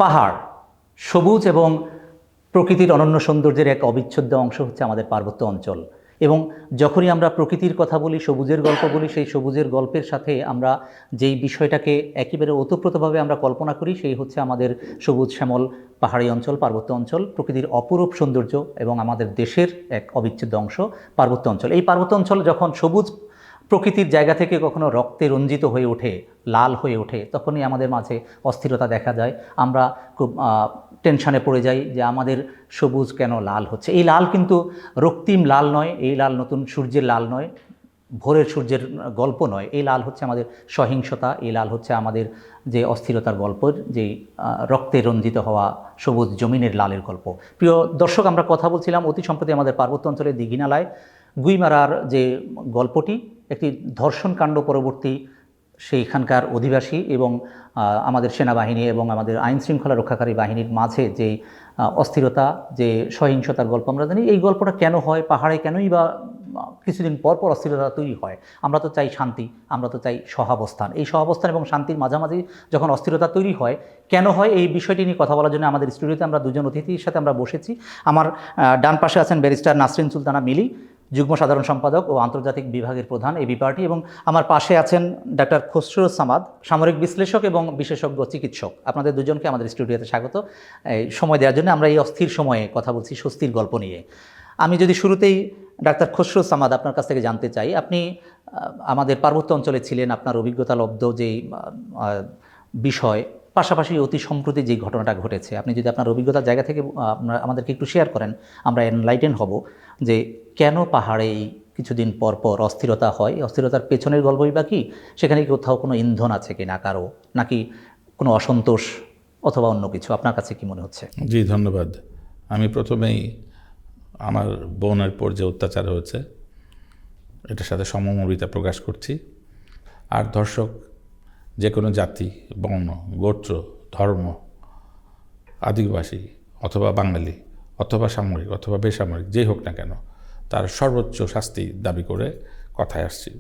পাহাড়, সবুজ এবং প্রকৃতির অনন্য সৌন্দর্যের এক অবিচ্ছেদ্য অংশ হচ্ছে আমাদের পার্বত্য অঞ্চল। এবং যখনই আমরা প্রকৃতির কথা বলি, সবুজের গল্প বলি, সেই সবুজের গল্পের সাথে আমরা যেই বিষয়টাকে একেবারে ওতপ্রোতভাবে আমরা কল্পনা করি, সেই হচ্ছে আমাদের সবুজ শ্যামল পাহাড়ি অঞ্চল, পার্বত্য অঞ্চল, প্রকৃতির অপরূপ সৌন্দর্য এবং আমাদের দেশের এক অবিচ্ছেদ্য অংশ পার্বত্য অঞ্চল। এই পার্বত্য অঞ্চল যখন সবুজ প্রকৃতির জায়গা থেকে কখনো রক্তে রঞ্জিত হয়ে ওঠে, লাল হয়ে ওঠে, তখনই আমাদের মাঝে অস্থিরতা দেখা যায়। আমরা খুব টেনশনে পড়ে যাই যে আমাদের সবুজ কেন লাল হচ্ছে। এই লাল কিন্তু রক্তিম লাল নয়, এই লাল নতুন সূর্যের লাল নয়, ভোরের সূর্যের গল্প নয়। এই লাল হচ্ছে আমাদের সহিংসতা, এই লাল হচ্ছে আমাদের যে অস্থিরতার গল্পের, যেই রক্তে রঞ্জিত হওয়া সবুজ জমিনের লালের গল্প। প্রিয় দর্শক, আমরা কথা বলছিলাম অতি সম্প্রতি আমাদের পার্বত্য অঞ্চলের দীঘিনালায় গুইমারার যে গল্পটি, একটি ধর্ষণকাণ্ড পরবর্তী সেইখানকার অধিবাসী এবং আমাদের সেনাবাহিনী এবং আমাদের আইন শৃঙ্খলা রক্ষাকারী বাহিনীর মাঝে যে অস্থিরতা, যে সহিংসতার গল্প আমরা জানি। এই গল্পটা কেন হয় পাহাড়ে, কেনই বা কিছুদিন পর পর অস্থিরতা তৈরি হয়? আমরা তো চাই শান্তি, আমরা তো চাই সহাবস্থান। এই সহাবস্থান এবং শান্তির মাঝামাঝি যখন অস্থিরতা তৈরি হয়, কেন হয়, এই বিষয়টি নিয়ে কথা বলার জন্য আমাদের স্টুডিওতে আমরা দুজন অতিথির সাথে আমরা বসেছি। আমার ডান পাশে আছেন ব্যারিস্টার নাসরিন সুলতানা মিলি, যুগ্ম সাধারণ সম্পাদক ও আন্তর্জাতিক বিভাগের প্রধান এবি পার্টি, এবং আমার পাশে আছেন ডাক্তার খসরু সামাদ, সামরিক বিশ্লেষক এবং বিশেষজ্ঞ চিকিৎসক। আপনাদের দুজনকে আমাদের স্টুডিওতে স্বাগত সময় দেওয়ার জন্য। আমরা এই অস্থির সময়ে কথা বলছি স্বস্তির গল্প নিয়ে। আমি যদি শুরুতেই ডাক্তার খসরু সামাদ আপনার কাছ থেকে জানতে চাই, আপনি আমাদের পার্বত্য অঞ্চলে ছিলেন, আপনার অভিজ্ঞতা লব্ধ যেই বিষয়, পাশাপাশি অতি সম্প্রতি যে ঘটনাটা ঘটেছে, আপনি যদি আপনার অভিজ্ঞতার জায়গা থেকে আমাদেরকে একটু শেয়ার করেন, আমরা এনলাইটেন হব যে কেন পাহাড়ে কিছুদিন পর পর অস্থিরতা হয়, অস্থিরতার পেছনের গল্পই বা কি, সেখানে কোথাও কোনো ইন্ধন আছে কি না কারো, নাকি কোনো অসন্তোষ অথবা অন্য কিছু? আপনার কাছে কি মনে হচ্ছে? জি, ধন্যবাদ। আমি প্রথমেই আমার বোনের পর যে অত্যাচার হয়েছে এটার সাথে সমমর্মিতা প্রকাশ করছি। আর দর্শক, যে কোনো জাতি, বর্ণ, গোত্র, ধর্ম, আদিবাসী অথবা বাঙালি অথবা সামরিক অথবা বেসামরিক, যেই হোক না কেন, তার সর্বোচ্চ শাস্তি দাবি করে কথায় আসছি।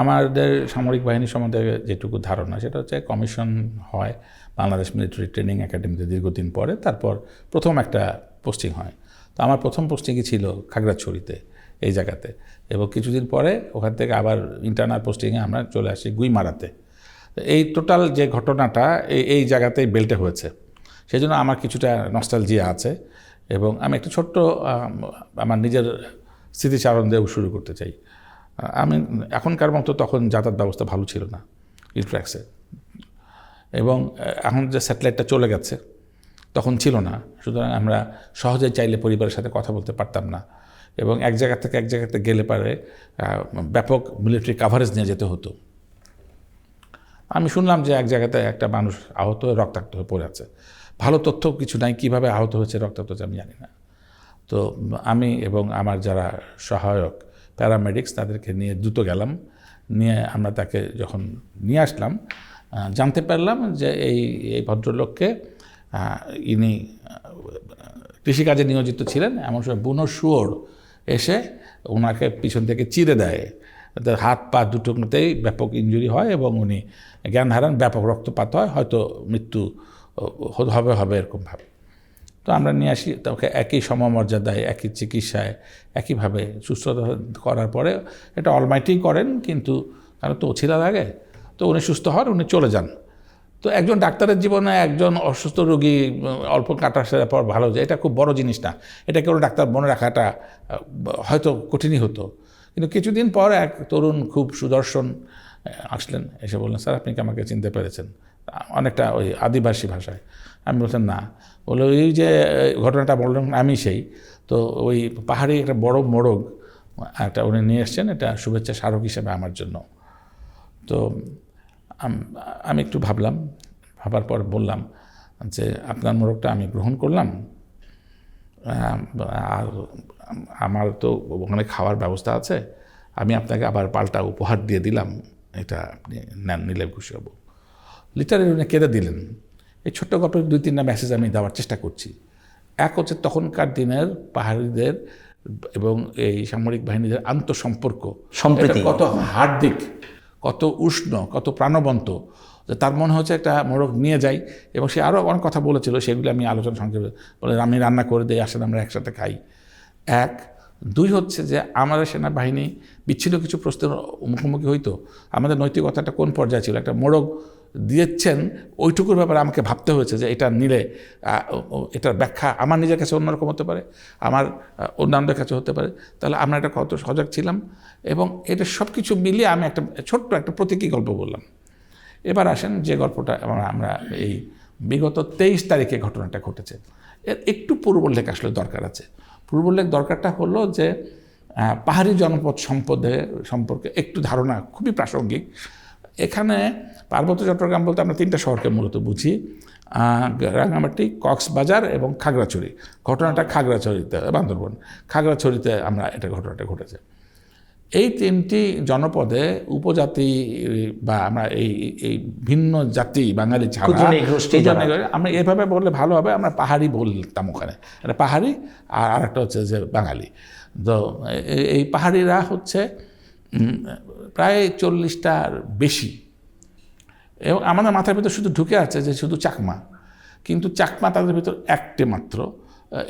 আমাদের সামরিক বাহিনী সম্বন্ধে যেটুকু ধারণা, সেটা হচ্ছে কমিশন হয় বাংলাদেশ মিলিটারি ট্রেনিং একাডেমিতে দীর্ঘদিন পরে, তারপর প্রথম একটা পোস্টিং হয়। তো আমার প্রথম পোস্টিংই ছিল খাগড়াছড়িতে, এই জায়গাতে, এবং কিছুদিন পরে ওখান থেকে আবার ইন্টারনাল পোস্টিংয়ে আমরা চলে আসি গুইমারাতে। এই টোটাল যে ঘটনাটা এই জায়গাতেই বেল্টে হয়েছে, সেই জন্য আমার কিছুটা নস্টালজিয়া আছে। এবং আমি একটা ছোট্ট আমার নিজের স্মৃতিচারণ দিয়েও শুরু করতে চাই। আমি এখনকার মতো তখন যাতায়াত ব্যবস্থা ভালো ছিল না ইন্টারফ্যাক্সে, এবং এখন যে স্যাটেলাইটটা চলে গেছে তখন ছিল না। সুতরাং আমরা সহজে চাইলে পরিবারের সাথে কথা বলতে পারতাম না, এবং এক জায়গা থেকে এক জায়গাতে গেলে পারে ব্যাপক মিলিটারি কাভারেজ নিয়ে যেতে হতো। আমি শুনলাম যে এক জায়গাতে একটা মানুষ আহত হয়ে রক্তাক্ত হয়ে পড়ে আছে। ভালো তথ্য কিছু নাই, কীভাবে আহত হয়েছে, রক্তাক্ত হচ্ছে আমি জানি না। তো আমি এবং আমার যারা সহায়ক প্যারামেডিক্স, তাদেরকে নিয়ে দ্রুত গেলাম। নিয়ে আমরা তাকে যখন নিয়ে আসলাম, জানতে পারলাম যে এই ভদ্রলোককে ইনি কৃষিকাজে নিয়োজিত ছিলেন। এমন সময় বুনো শুয়োর এসে ওনাকে পিছন থেকে চিরে দেয়, তার হাত পা দুটোতেই ব্যাপক ইনজুরি হয় এবং উনি জ্ঞান হারান, ব্যাপক রক্তপাত হয়, হয়তো মৃত্যু হবে এরকমভাবে। তো আমরা নিয়ে আসি, তাকে একই সমমর্যাদায়, একই চিকিৎসায়, একইভাবে সুস্থতা করার পরে, এটা অলমাইটি করেন, কিন্তু কারণ তো অছিলা লাগে, তো উনি সুস্থ হন, উনি চলে যান। তো একজন ডাক্তারের জীবনে একজন অসুস্থ রোগী অল্প কাটার পর ভালো যায়, এটা খুব বড় জিনিস না। এটা কেউ ডাক্তার মনে রাখাটা হয়তো কঠিনই হতো। কিন্তু কিছুদিন পর এক তরুণ খুব সুদর্শন আসলেন, এসে বললেন, স্যার আপনি কি আমাকে চিনতে পেরেছেন? অনেকটা ওই আদিবাসী ভাষায়। আমি বলছেন না। বললো, এই যে ঘটনাটা বললেন আমি সেই। তো ওই পাহাড়ি একটা বড় মোড়ক একটা উনি নিয়ে এসছেন, এটা শুভেচ্ছা স্মারক হিসেবে আমার জন্য। তো আমি একটু ভাবার পর বললাম যে আপনার মোড়কটা আমি গ্রহণ করলাম, আর আমার তো ওখানে খাওয়ার ব্যবস্থা আছে, আমি আপনাকে আবার পাল্টা উপহার দিয়ে দিলাম, এটা আপনি নিলে খুশি হব। লিটারেলি উনি কেঁদে দিলেন। এই ছোট্ট গল্পের 2-3টা মেসেজ আমি দেওয়ার চেষ্টা করছি। এক হচ্ছে তখনকার দিনের পাহাড়িদের এবং এই সামরিক বাহিনীদের আন্তঃসম্পর্ক, সম্প্রীতি কত হার্দিক, কত উষ্ণ, কত প্রাণবন্ত, যে তার মনে হচ্ছে একটা মোরগ নিয়ে যাই। এবং সে আরও অনেক কথা বলেছিল, সেগুলি আমি আলোচনা সংক্ষেপে বলে, আমি রান্না করে দিই, আসলে আমরা একসাথে খাই। এক, দুই হচ্ছে যে আমাদের সেনাবাহিনী বিচ্ছিন্ন কিছু প্রশ্নের মুখোমুখি হইতো, আমাদের নৈতিকতাটা কোন পর্যায়ে ছিল। একটা মোরগ দিয়েছেন, ওইটুকুর ব্যাপারে আমাকে ভাবতে হয়েছে যে এটা নিলে এটার ব্যাখ্যা আমার নিজের কাছে অন্যরকম হতে পারে, আমার অন্যান্যদের কাছে হতে পারে। তাহলে আমরা এটা কত সজাগ ছিলাম। এবং এটা সব কিছু মিলিয়ে আমি একটা ছোট্ট একটা প্রতীকী গল্প বললাম। এবার আসেন যে গল্পটা আমরা এই বিগত 23 তারিখে ঘটনাটা ঘটেছে, এর একটু পূর্বোল্লেখ আসলে দরকার আছে। পূর্বোল্লেখ দরকারটা হলো যে পাহাড়ি জনপদ সম্পর্কে একটু ধারণা খুবই প্রাসঙ্গিক। এখানে পার্বত্য চট্টগ্রাম বলতে আমরা 3টা শহরকে মূলত বুঝি, রাঙামাটি, কক্সবাজার এবং খাগড়াছড়ি। ঘটনাটা খাগড়াছড়িতে, বান্দরবন খাগড়াছড়িতে এটা ঘটনাটা ঘটেছে। এই 3টি জনপদে উপজাতি বা আমরা এই ভিন্ন জাতি বাঙালি ছাড়া, আমরা এভাবে বললে ভালো হবে, আমরা পাহাড়ি বলতাম ওখানে, এটা পাহাড়ি আর একটা হচ্ছে যে বাঙালি। তো এই পাহাড়িরা হচ্ছে প্রায় 40টার বেশি। এবং আমাদের মাথার ভিতর শুধু ঢুকে আছে যে শুধু চাকমা, কিন্তু চাকমা তাদের ভিতর একটি মাত্র।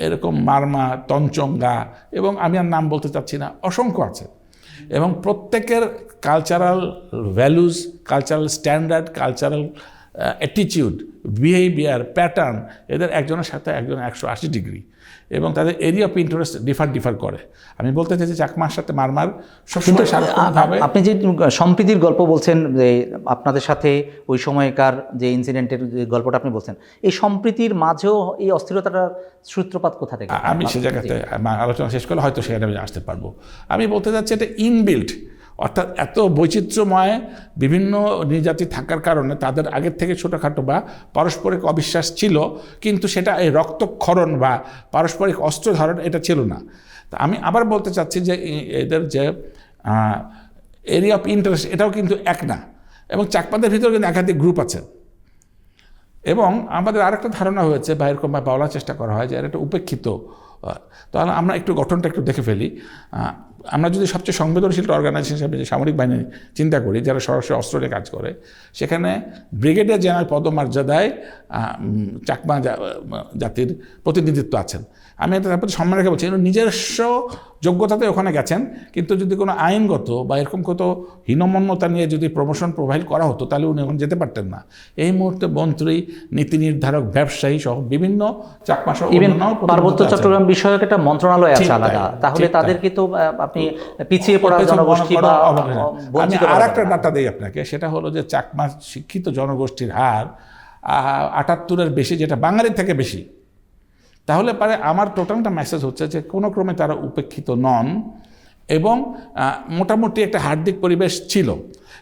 এরকম মারমা, তঞ্চঙ্গা এবং আমি আর নাম বলতে চাচ্ছি না, অসংখ্য আছে। এবং প্রত্যেকের cultural values, cultural standard, cultural attitude, behaviour, pattern, এদের একজনের সাথে একজন 180 ডিগ্রি। এবং তাদের এরিয়া অফ ইন্টারেস্ট ডিফার করে। আমি বলতে চাইছি চাকমার সাথে মারমার সবসময় সার্বজনীনভাবে। আপনি যে সম্প্রীতির গল্প বলছেন, যে আপনাদের সাথে ওই সময়কার যে ইনসিডেন্টের গল্পটা আপনি বলছেন, এই সম্প্রীতির মাঝেও এই অস্থিরতাটার সূত্রপাত কোথা থেকে? আমি সে জায়গাতে আলোচনা শেষ করলে হয়তো সেখানে আমি আসতে পারবো। আমি বলতে চাচ্ছি এটা ইনবিল্ট, অর্থাৎ এত বৈচিত্র্যময় বিভিন্ন নৃজাতি থাকার কারণে তাদের আগের থেকে ছোটোখাটো বা পারস্পরিক অবিশ্বাস ছিল, কিন্তু সেটা এই রক্তক্ষরণ বা পারস্পরিক অস্ত্র ধারণ এটা ছিল না। তা আমি আবার বলতে চাচ্ছি যে এদের যে এরিয়া অফ ইন্টারেস্ট এটাও কিন্তু এক না। এবং চাকমাদের ভিতরে কিন্তু একাধিক গ্রুপ আছে। এবং আমাদের আরেকটা ধারণা হয়েছে বা এরকম বলার চেষ্টা করা হয় যে এটা উপেক্ষিত। তাহলে আমরা একটু গঠনটা একটু দেখে ফেলি। আমরা যদি সবচেয়ে সংবেদনশীল অর্গানাইজেশন হিসেবে যে সামরিক বাহিনী চিন্তা করি, যারা সরাসরি অস্ত্র নিয়ে কাজ করে, সেখানে ব্রিগেডিয়ার জেনারেল পদমর্যাদায় চাকমা জাতির প্রতিনিধিত্ব আছেন। আমি এটা তারপরে সম্মান রেখে বলছি, নিজস্ব যোগ্যতাতে ওখানে গেছেন, কিন্তু যদি কোনো আইনগত বা এরকম কত হীনমন্যতা নিয়ে যদি প্রমোশন প্রোভাইড করা হতো, তাহলে উনি ওখানে যেতে পারতেন না। এই মুহূর্তে মন্ত্রী, নীতি নির্ধারক, ব্যবসায়ী সহ বিভিন্ন চাকমা সহ পার্বত্য চট্টগ্রাম বিষয়ক একটা মন্ত্রণালয় আছে আলাদা, তাহলে তাদেরকে তো আপনি পিছিয়ে পড়া জনগোষ্ঠী বা আমি আর একটা ডাটা দিই আপনাকে, সেটা হলো যে চাকমা শিক্ষিত জনগোষ্ঠীর হার 78-এর বেশি, যেটা বাঙালির থেকে বেশি। তাহলে পারে আমার টোটালটা মেসেজ হচ্ছে যে কোনো ক্রমে তারা উপেক্ষিত নন এবং মোটামুটি একটা হার্দিক পরিবেশ ছিল।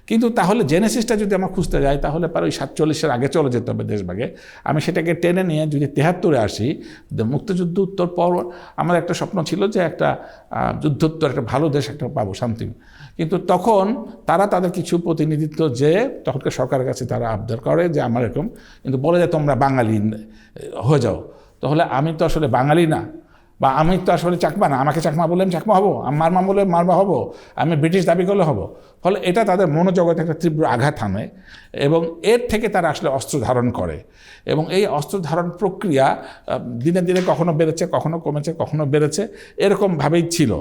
কিন্তু তাহলে জেনেসিসটা যদি আমরা খুঁজতে যাই, তাহলে পারে ওই 47-এর আগে চলে যেতে হবে দেশভাগে। আমি সেটাকে টেনে নিয়ে যদি 73-এ আসি, মুক্তিযুদ্ধ উত্তর পর আমার একটা স্বপ্ন ছিল যে একটা যুদ্ধোত্তর একটা ভালো দেশ একটা পাবো, শান্তি। কিন্তু তখন তারা তাদের কিছু প্রতিনিধিত্ব যে তখনকার সরকারের কাছে তারা আবদার করে যে আমার এরকম, কিন্তু বলে যে তোমরা বাঙালি হয়ে যাও। তাহলে আমি তো আসলে বাঙালি না, বা আমি তো আসলে চাকমা না, আমাকে চাকমা বললে আমি চাকমা হবো, মারমা বললে মারমা হবো, আমি ব্রিটিশ দাবি করলে হবো। ফলে এটা তাদের মনোজগতে একটা তীব্র আঘাত হানে এবং এর থেকে তারা আসলে অস্ত্র ধারণ করে। এবং এই অস্ত্র ধারণ প্রক্রিয়া দিনে দিনে কখনো বেড়েছে, কখনো কমেছে, কখনো বেড়েছে, এরকমভাবেই ছিল।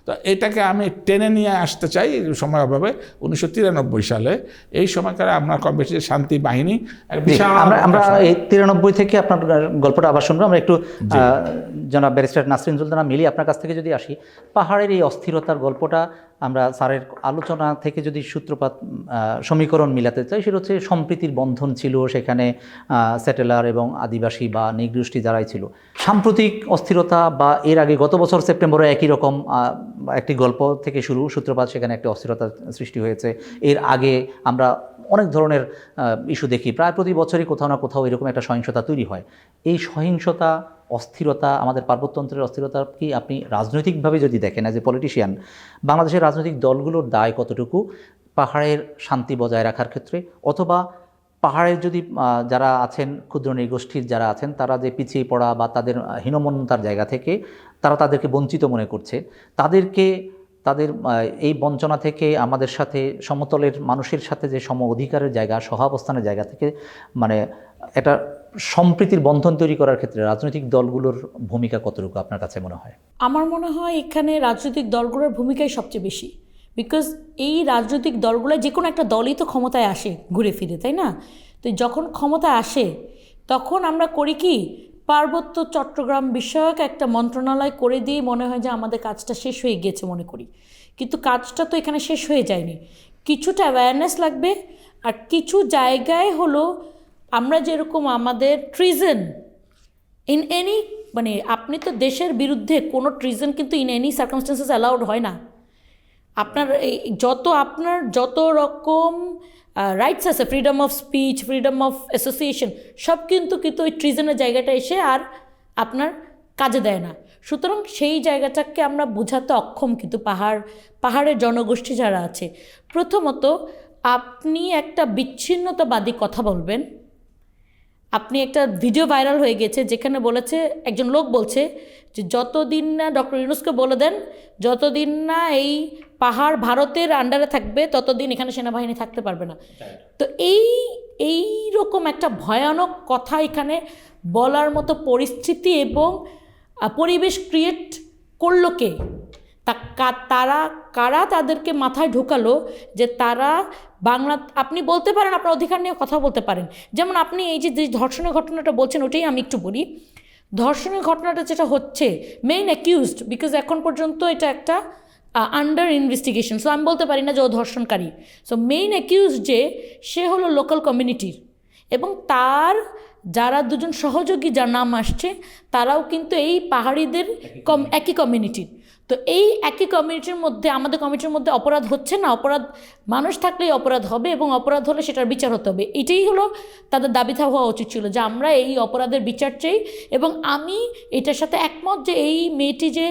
তো এটাকে আমি টেনে নিয়ে আসতে চাই সময় অভাবে। 1993 সালে এই সময়কালে আমরা কম বেশি শান্তি বাহিনী আমরা এই 93 থেকে আপনার গল্পটা আবার শুনবো। আমরা একটু জনাব ব্যারিস্টার নাসরিন সুলতানা মিলি আপনার কাছ থেকে যদি আসি, পাহাড়ের এই অস্থিরতার গল্পটা আমরা স্যারের আলোচনা থেকে যদি সূত্রপাত সমীকরণ মিলাতে চাই, সেটা হচ্ছে সম্প্রীতির বন্ধন ছিল সেখানে, সেটেলার এবং আদিবাসী বা নৃগোষ্ঠী যারাই ছিল। সাম্প্রতিক অস্থিরতা বা এর আগে গত বছর সেপ্টেম্বরে একই রকম একটি গল্প থেকে সূত্রপাত, সেখানে একটি অস্থিরতা সৃষ্টি হয়েছে। এর আগে আমরা অনেক ধরনের ইস্যু দেখি, প্রায় প্রতি বছরই কোথাও না কোথাও এরকম একটা সহিংসতা তৈরি হয়। এই সহিংসতা, অস্থিরতা, আমাদের পার্বত্য অঞ্চলের অস্থিরতা কি আপনি রাজনৈতিকভাবে যদি দেখেন, অ্যাজ এ পলিটিশিয়ান, বাংলাদেশের রাজনৈতিক দলগুলোর দায় কতটুকু পাহাড়ের শান্তি বজায় রাখার ক্ষেত্রে, অথবা পাহাড়ের যদি যারা আছেন ক্ষুদ্র নৃগোষ্ঠীর যারা আছেন, তারা যে পিছিয়ে পড়া বা তাদের হীনমন্যতার জায়গা থেকে তারা তাদেরকে বঞ্চিত মনে করছে, তাদের এই বঞ্চনা থেকে আমাদের সাথে সমতলের মানুষের সাথে যে সম অধিকারের জায়গা, সহাবস্থানের জায়গা থেকে মানে একটা সম্প্রীতির বন্ধন তৈরি করার ক্ষেত্রে রাজনৈতিক দলগুলোর ভূমিকা কতটুকু আপনার কাছে মনে হয়? আমার মনে হয় এখানে রাজনৈতিক দলগুলোর ভূমিকাই সবচেয়ে বেশি, বিকজ এই রাজনৈতিক দলগুলো যে কোনো একটা দলই তো ক্ষমতায় আসে ঘুরে ফিরে, তাই না? তো যখন ক্ষমতা আসে তখন আমরা করি কি, পার্বত্য চট্টগ্রাম বিষয়ক একটা মন্ত্রণালয় করে দিয়ে মনে হয় যে আমাদের কাজটা শেষ হয়ে গিয়েছে মনে করি, কিন্তু কাজটা তো এখানে শেষ হয়ে যায়নি। কিছুটা অ্যাওয়ারনেস লাগবে, আর কিছু জায়গায় হলো আমরা যেরকম আমাদের ট্রিজন ইন এনি, মানে আপনি তো দেশের বিরুদ্ধে কোনো ট্রিজন কিন্তু ইন এনি সার্কামস্টেন্সেস অ্যালাউড হয় না। আপনার যত রকম রাইটস আছে, freedom of speech, freedom of association, সব কিন্তু ওই ট্রিজনের জায়গাটা এসে আর আপনার কাজে দেয় না। সুতরাং সেই জায়গাটাকে আমরা বোঝাতে অক্ষম, কিন্তু পাহাড়ের জনগোষ্ঠী যারা আছে, প্রথমত আপনি একটা বিচ্ছিন্নতাবাদী কথা বলবেন। আপনি একটা ভিডিও ভাইরাল হয়ে গেছে যেখানে বলেছে, একজন লোক বলছে যে যতদিন না ডক্টর ইউনূসকে বলে দেন, যতদিন না এই পাহাড় ভারতের আন্ডারে থাকবে ততদিন এখানে সেনাবাহিনী থাকতে পারবে না। তো এই রকম একটা ভয়ানক কথা এখানে বলার মতো পরিস্থিতি এবং পরিবেশ ক্রিয়েট করলো কে? কারা তাদেরকে মাথায় ঢোকালো যে তারা বাংলা, আপনি বলতে পারেন আপনার অধিকার নিয়ে কথা বলতে পারেন। যেমন আপনি এই যে ধর্ষণের ঘটনাটা বলছেন, ওটাই আমি একটু বলি। ধর্ষণের ঘটনাটা যেটা হচ্ছে, মেইন অ্যাকিউজড, বিকজ এখন পর্যন্ত এটা একটা আন্ডার ইনভেস্টিগেশন, সো আমি বলতে পারি না যে ও ধর্ষণকারী। সো মেইন অ্যাকিউজ যে সে হলো লোকাল কমিউনিটির, এবং তার যারা দুজন সহযোগী যার নাম আসছে তারাও কিন্তু এই পাহাড়িদের একই কমিউনিটির। তো এই একই কমিউনিটির মধ্যে, আমাদের কমিউনিটির মধ্যে অপরাধ হচ্ছে না, অপরাধ মানুষ থাকলেই অপরাধ হবে, এবং অপরাধ হলে সেটার বিচার হতে হবে। এটাই হলো তাদের দাবি হওয়া উচিত ছিল, যে আমরা এই অপরাধের বিচার চাই। এবং আমি এটার সাথে একমত যে এই মেয়েটি যে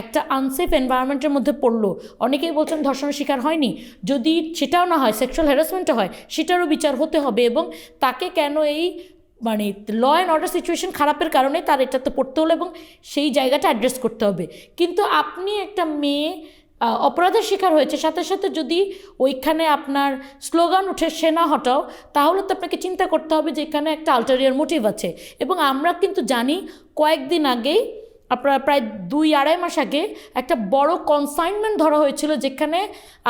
একটা আনসেফ এনভায়রনমেন্টের মধ্যে পড়লো, অনেকেই বলছেন ধর্ষণের শিকার হয়নি, যদি সেটাও না হয়, সেক্সুয়াল হ্যারাসমেন্টও হয়, সেটারও বিচার হতে হবে। এবং তাকে কেন এই মানে ল অ্যান্ড অর্ডার সিচুয়েশন খারাপের কারণে তার এটাতে পড়তে হলো, এবং সেই জায়গাটা অ্যাড্রেস করতে হবে। কিন্তু আপনি একটা মেয়ে অপরাধের শিকার হয়েছে, সাথে সাথে যদি ওইখানে আপনার স্লোগান উঠে সেনা হটাও, তাহলে তো আপনাকে চিন্তা করতে হবে যে এখানে একটা আলটারিয়ার মোটিভ আছে। এবং আমরা কিন্তু জানি কয়েকদিন আগেই, আপনার প্রায় 2-2.5 মাস আগে একটা বড় কনসাইনমেন্ট ধরা হয়েছিল, যেখানে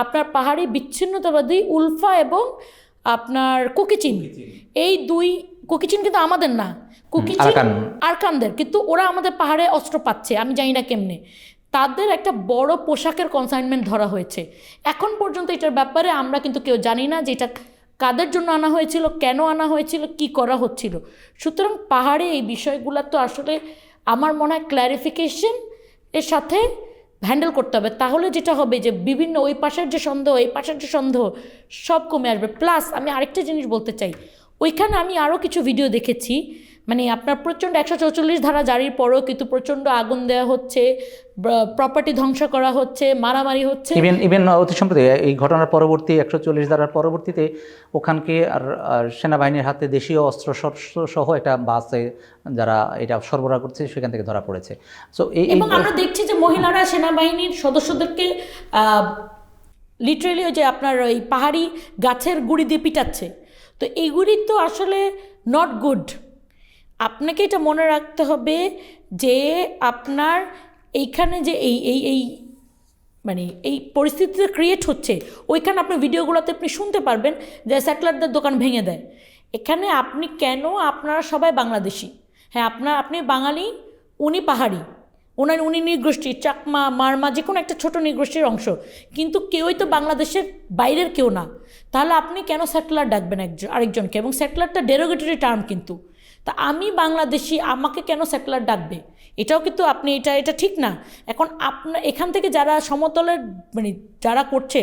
আপনার পাহাড়ি বিচ্ছিন্নতাবাদী উলফা এবং আপনার কুকিচিন, এই দুই, কুকিচিন কিন্তু আমাদের না, কুকিচিন আরাকানদের, কিন্তু ওরা আমাদের পাহাড়ে অস্ত্র পাচ্ছে, আমি জানি না কেমনে। তাদের একটা বড় পোশাকের কনসাইনমেন্ট ধরা হয়েছে। এখন পর্যন্ত এটার ব্যাপারে আমরা কিন্তু কেউ জানি না যে এটা কাদের জন্য আনা হয়েছিল, কেন আনা হয়েছিল, কি করা হচ্ছিল। সুতরাং পাহাড়ে এই বিষয়গুলো তো আসলে আমার মনে হয় ক্ল্যারিফিকেশন এর সাথে হ্যান্ডেল করতে হবে। তাহলে যেটা হবে যে বিভিন্ন ওই পাশের যে সন্দেহ, এই পাশের যে সন্দেহ, সব কমে আসবে। প্লাস আমি আরেকটা জিনিস বলতে চাই, ওইখানে আমি আরও কিছু ভিডিও দেখেছি, মানে আপনার প্রচণ্ড 144 ধারা জারির পরেও কিন্তু প্রচণ্ড আগুন দেওয়া হচ্ছে, প্রপার্টি ধ্বংস করা হচ্ছে, মারামারি হচ্ছে। ইভেন অতি সম্প্রতি এই ঘটনার পরবর্তী 144 ধারার পরবর্তীতে ওখানকে আর সেনাবাহিনীর হাতে দেশীয় অস্ত্র সহ একটা বাসে যারা এটা সরবরাহ করছে সেখান থেকে ধরা পড়েছে। সো এবং আমরা দেখছি যে মহিলারা সেনাবাহিনীর সদস্যদেরকে লিটারেলি ওই যে আপনার ওই পাহাড়ি গাছের গুঁড়ি দিয়ে পিটাচ্ছে। তো এইগুলি তো আসলে নট গুড। আপনাকে এটা মনে রাখতে হবে যে আপনার এইখানে যে এই মানে এই পরিস্থিতিটা ক্রিয়েট হচ্ছে, ওইখানে আপনি ভিডিওগুলোতে আপনি শুনতে পারবেন যে স্যাটেলাইটদের দোকান ভেঙে দেয়। এখানে আপনি কেন, আপনারা সবাই বাংলাদেশি, হ্যাঁ আপনি বাঙালি, উনি পাহাড়ি, উনি নৃগোষ্ঠীর, চাকমা, মারমা, যে কোনো একটা ছোটো নৃগোষ্ঠীর অংশ, কিন্তু কেউই তো বাংলাদেশের বাইরের কেউ না। তাহলে আপনি কেন স্যাটেলার ডাকবেন আরেকজনকে? এবং স্যাটেলারটা ডেরোগেটরি টার্ম কিন্তু। তা আমি বাংলাদেশি, আমাকে কেন স্যাটেলার ডাকবে? এটাও কিন্তু আপনি এটা ঠিক না। এখন আপনার এখান থেকে যারা সমতলের মানে যারা করছে,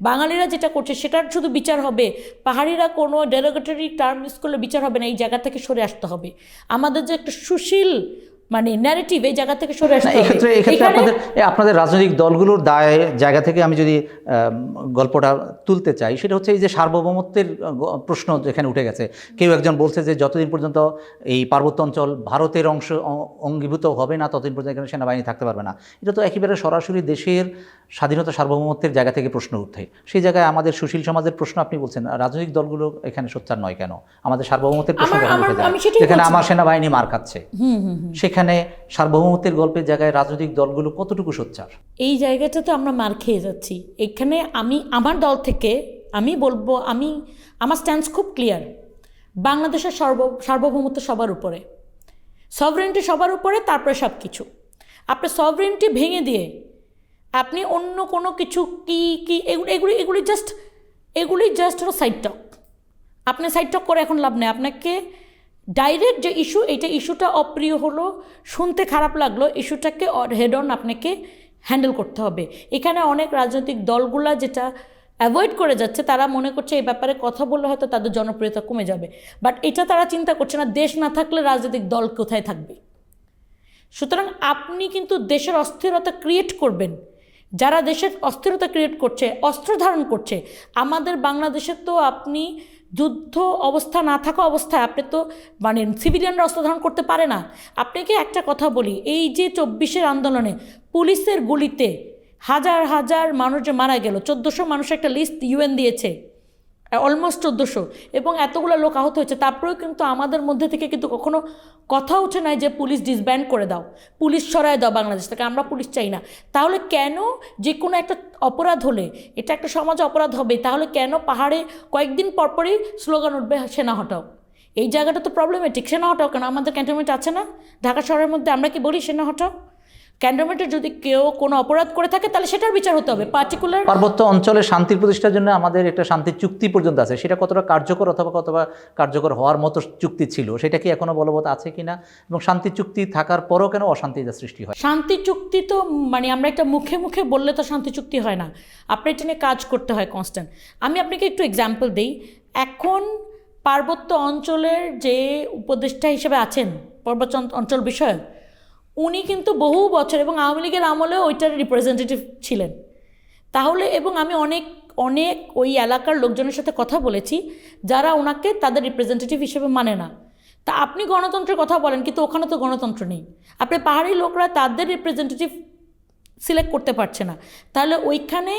বাঙালিরা যেটা করছে সেটার শুধু বিচার হবে, পাহাড়িরা কোনো ডেরোগেটরি টার্ম ইউজ করলে বিচার হবে না। এই জায়গা থেকে সরে আসতে হবে। আমাদের যে একটা সুশীল মানে ন্যারেটিভ এই জায়গা থেকে সরে আসতে এই ক্ষেত্রে আপনাদের রাজনৈতিক দলগুলোর জায়গা থেকে আমি যদি গল্পটা তুলতে চাই, সেটা হচ্ছে এই যে সার্বভৌমত্বের প্রশ্ন যেখানে উঠে গেছে। কেউ একজন বলছে যে যতদিন পর্যন্ত এই পার্বত্য অঞ্চল ভারতের অঙ্গীভূত হবে না, ততদিন পর্যন্ত এখানে সেনাবাহিনী থাকতে পারবে না। এটা তো একেবারে সরাসরি দেশের স্বাধীনতা সার্বভৌমত্বের জায়গা থেকে প্রশ্ন উঠে। সেই জায়গায় আমাদের সুশীল সমাজের প্রশ্ন আপনি বলছেন, রাজনৈতিক দলগুলো এখানে সোচ্চার নয় কেন? আমাদের সার্বভৌমত্বের প্রশ্ন উঠে যায়, যেখানে আমার সেনাবাহিনী মার খাচ্ছে, সেখানে সার্বভৌমত্বের গল্পের জায়গায় রাজনৈতিক দলগুলো কতটুকু সোচ্চার? এই জায়গাটাতে আমরা মার খেয়ে যাচ্ছি। এখানে আমার দল থেকে আমি বলবো, আমার স্ট্যান্স খুব ক্লিয়ার। বাংলাদেশের সার্বভৌমত্ব সবার উপরে, সভরেন্টি সবার উপরে, তারপরে সব কিছু। আপনি সভরেন্টি ভেঙে দিয়ে আপনি অন্য কোনো কিছু কি এগুলি জাস্ট হলো সাইড টক। আপনি সাইড টক করে এখন লাভ নেই। আপনাকে ডাইরেক্ট যে ইস্যুটা অপ্রিয় হলো, শুনতে খারাপ লাগলো, ইস্যুটাকে হেড অন আপনাকে হ্যান্ডেল করতে হবে। এখানে অনেক রাজনৈতিক দলগুলা যেটা অ্যাভয়েড করে যাচ্ছে, তারা মনে করছে এই ব্যাপারে কথা বললে হয়তো তাদের জনপ্রিয়তা কমে যাবে, বাট এটা তারা চিন্তা করছে না দেশ না থাকলে রাজনৈতিক দল কোথায় থাকবে। সুতরাং আপনি কিন্তু দেশের অস্থিরতা ক্রিয়েট করবেন। যারা দেশের অস্থিরতা ক্রিয়েট করছে, অস্ত্র ধারণ করছে, আমাদের বাংলাদেশে তো আপনি যুদ্ধ অবস্থা না থাকা অবস্থায় আপনি তো মানে সিভিলিয়ানরা অস্ত্র ধারণ করতে পারে না। আপনাকে একটা কথা বলি, এই যে 24-এর আন্দোলনে পুলিশের গুলিতে হাজার হাজার মানুষ যে মারা গেল, 1400 মানুষের একটা লিস্ট ইউএন দিয়েছে, অলমোস্ট 1400, এবং এতগুলো লোক আহত হয়েছে। তারপরেও কিন্তু আমাদের মধ্যে থেকে কিন্তু কখনো কথা উঠে নাই যে পুলিশ ডিসব্যান্ড করে দাও, পুলিশ সরায় দাও বাংলাদেশ থেকে, আমরা পুলিশ চাই না। তাহলে কেন যে কোনো একটা অপরাধ হলে, এটা একটা সমাজে অপরাধ হবে, তাহলে কেন পাহাড়ে কয়েকদিন পরপরই স্লোগান উঠবে সেনা হটাও? এই জায়গাটা তো প্রবলেমেটিক। সেনা হটাও কেন? আমাদের ক্যান্টনমেন্ট আছে না ঢাকা শহরের মধ্যে? আমরা কি বলি সেনা হটাও? ক্যান্টনমেন্টে যদি কেউ কোনো অপরাধ করে থাকে তাহলে সেটার বিচার হতে হবে। পার্টিকুলার পার্বত্য অঞ্চলে শান্তির প্রতিষ্ঠার জন্য আমাদের একটা শান্তি চুক্তি পর্যন্ত আছে, সেটা কতটা কার্যকর অথবা কতটা কার্যকর হওয়ার মতো চুক্তি ছিল, সেটা কি এখনো বলবৎ আছে কিনা? এবং শান্তি চুক্তি থাকার পরও কেন অশান্তির সৃষ্টি হয়? শান্তি চুক্তি তো মানে আমরা একটা মুখে মুখে বললে তো শান্তি চুক্তি হয় না, আপনার এটা নিয়ে কাজ করতে হয় কনস্ট্যান্ট। আমি আপনাকে একটু এক্সাম্পল দিই। এখন পার্বত্য অঞ্চলের যে উপদেষ্টা হিসেবে আছেন পার্বত্য অঞ্চল বিষয়ক, উনি কিন্তু বহু বছর এবং আওয়ামী লীগের আমলেও ওইটার রিপ্রেজেন্টেটিভ ছিলেন। তাহলে এবং আমি অনেক ওই এলাকার লোকজনের সাথে কথা বলেছি যারা ওনাকে তাদের রিপ্রেজেন্টেটিভ হিসেবে মানে না। তা আপনি গণতন্ত্রের কথা বলেন, কিন্তু ওখানে তো গণতন্ত্র নেই। আপনি পাহাড়ি লোকরা তাদের রিপ্রেজেন্টেটিভ সিলেক্ট করতে পারছে না। তাহলে ওইখানে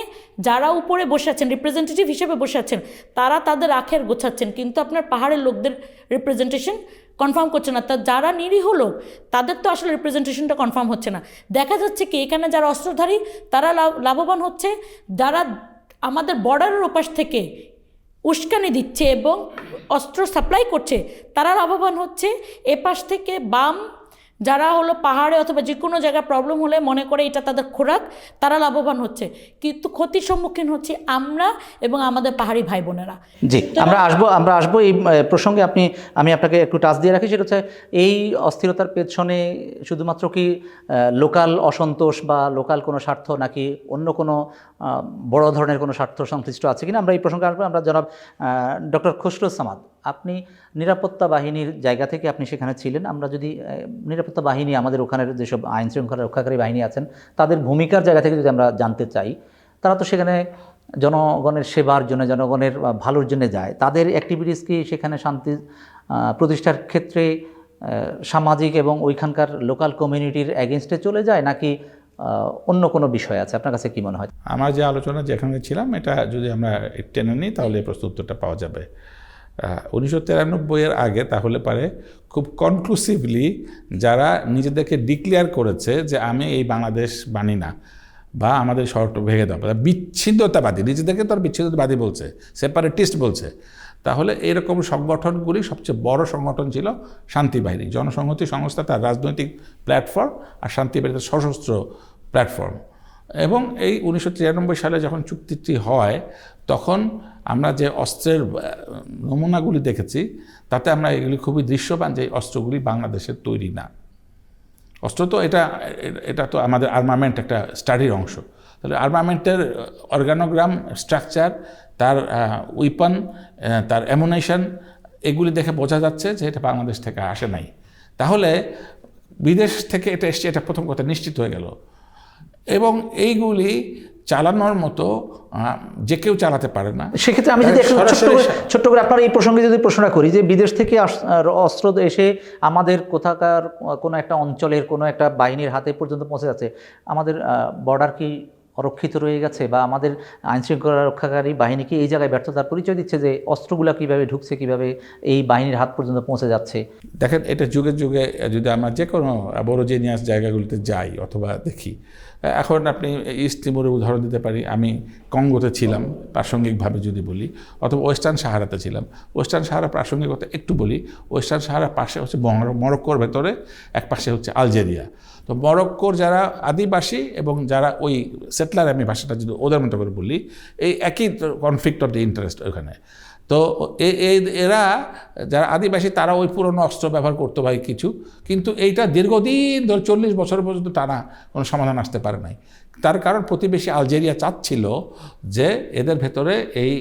যারা উপরে বসে আছেন রিপ্রেজেন্টেটিভ হিসেবে বসে আছেন, তারা তাদের আখের গোছাচ্ছেন, কিন্তু আপনার পাহাড়ের লোকদের রিপ্রেজেন্টেশন কনফার্ম করছে না। তা যারা নিরীহ লোক তাদের তো আসলে রিপ্রেজেন্টেশনটা কনফার্ম হচ্ছে না। দেখা যাচ্ছে কি এখানে যারা অস্ত্রধারী তারা লাভবান হচ্ছে, যারা আমাদের বর্ডারের ওপাশ থেকে উস্কানি দিচ্ছে এবং অস্ত্র সাপ্লাই করছে তারা লাভবান হচ্ছে। এপাশ থেকে বাম যারা হলো পাহাড়ে অথবা যে কোনো জায়গায় প্রবলেম হলে মনে করে এটা তাদের খোরাক, তারা লাভবান হচ্ছে, কিন্তু ক্ষতির সম্মুখীন হচ্ছে আমরা এবং আমাদের পাহাড়ি ভাই বোনেরা। জি, আমরা আসবো এই প্রসঙ্গে। আমি আপনাকে একটু টাচ দিয়ে রাখি, সেটা হচ্ছে এই অস্থিরতার পেছনে শুধুমাত্র কি লোকাল অসন্তোষ বা লোকাল কোনো স্বার্থ, নাকি অন্য কোনো বড় ধরনের কোনো স্বার্থ সংশ্লিষ্ট আছে কিনা, আমরা এই প্রসঙ্গে আসবো। আমরা জনাব ডক্টর খসরু সামাদ, আপনি নিরাপত্তা বাহিনীর জায়গা থেকে আপনি সেখানে ছিলেন। আমরা যদি নিরাপত্তা বাহিনী, আমাদের ওখানের যেসব আইন শৃঙ্খলা রক্ষাকারী বাহিনী আছেন, তাদের ভূমিকার জায়গা থেকে যদি আমরা জানতে চাই, তারা তো সেখানে জনগণের সেবার জন্য, জনগণের ভালোর জন্য যায়। তাদের অ্যাক্টিভিটিস কি সেখানে শান্তি প্রতিষ্ঠার ক্ষেত্রে সামাজিক এবং ওইখানকার লোকাল কমিউনিটির এগেনস্টে চলে যায়, নাকি অন্য কোনো বিষয় আছে? আপনার কাছে কি মনে হয়? আমার যে আলোচনা যেখানে ছিলাম, এটা যদি আমরা টেনে নিই তাহলে এই প্রশ্ন উত্তরটা পাওয়া যাবে। 1993 আগে তাহলে পারে খুব কনক্লুসিভলি যারা নিজেদেরকে ডিক্লেয়ার করেছে যে আমি এই বাংলাদেশ মানি না বা আমাদের শহরটা ভেঙে দেওয়া, বিচ্ছিন্নতাবাদী, নিজেদেরকে তো আর বিচ্ছিন্নতাবাদী বলছে, সেপারেটিস্ট বলছে, তাহলে এরকম সংগঠনগুলি সবচেয়ে বড় সংগঠন ছিল শান্তি বাহিনী। জনসংহতি সংস্থা তার রাজনৈতিক প্ল্যাটফর্ম, আর শান্তি বাহিনী তার সশস্ত্র প্ল্যাটফর্ম। এবং এই 1993 সালে যখন চুক্তিটি হয়, তখন আমরা যে অস্ত্রের নমুনাগুলি দেখেছি, তাতে আমরা এগুলি খুবই দৃশ্যমান যে অস্ত্রগুলি বাংলাদেশের তৈরি না। অস্ত্র তো এটা তো আমাদের আর্মামেন্ট একটা স্টাডির অংশ। তাহলে আর্মামেন্টের অর্গানোগ্রাম, স্ট্রাকচার, তার উইপন, তার অ্যামুনেশন, এগুলি দেখে বোঝা যাচ্ছে যে এটা বাংলাদেশ থেকে আসে নাই। তাহলে বিদেশ থেকে এটা এসছে, এটা প্রথম কথা নিশ্চিত হয়ে গেল। এবং এইগুলি চালানোর মতো যে কেউ চালাতে পারে না। সেক্ষেত্রে আমি যদি একটু ছোট্ট করে আপনার এই প্রসঙ্গে যদি প্রশ্নটা করি, যে বিদেশ থেকে অস্ত্র এসে আমাদের কোথাকার কোনো একটা অঞ্চলের কোনো একটা বাহিনীর হাতে পর্যন্ত পৌঁছে যাচ্ছে, আমাদের বর্ডার কি অরক্ষিত রয়ে গেছে, বা আমাদের আইনশৃঙ্খলা রক্ষাকারী বাহিনী কি এই জায়গায় ব্যর্থতার পরিচয় দিচ্ছে যে অস্ত্রগুলো কীভাবে ঢুকছে, কীভাবে এই বাহিনীর হাত পর্যন্ত পৌঁছে যাচ্ছে? দেখেন, এটা যুগে যুগে যদি আমরা যে কোনো বড় জেনিয়াস জায়গাগুলিতে যাই অথবা দেখি, এখন আপনি ইস্ট তিমুরের উদাহরণ দিতে পারি, আমি কঙ্গোতে ছিলাম প্রাসঙ্গিকভাবে যদি বলি, অথবা ওয়েস্টার্ন সাহারাতে ছিলাম। ওয়েস্টার্ন সাহারা প্রাসঙ্গিকতা একটু বলি, ওয়েস্টার্ন সাহারার পাশে হচ্ছে মরক্কোর ভেতরে, এক পাশে হচ্ছে আলজেরিয়া। তো মরক্কোর যারা আদিবাসী এবং যারা ওই সেটলার, আমি ভাষাটা যদি ওদের মতো করে বলি, এই একই কনফ্লিক্ট অফ দ্য ইন্টারেস্ট ওখানে। তো এরা যারা আদিবাসী তারা ওই পুরনো অস্ত্র ব্যবহার করতো ভাই কিছু, কিন্তু এইটা দীর্ঘদিন ধরে 40 বছর পর্যন্ত টানা কোনো সমাধান আসতে পারে নাই। তার কারণ প্রতিবেশী আলজেরিয়া চাচ্ছিল যে এদের ভেতরে এই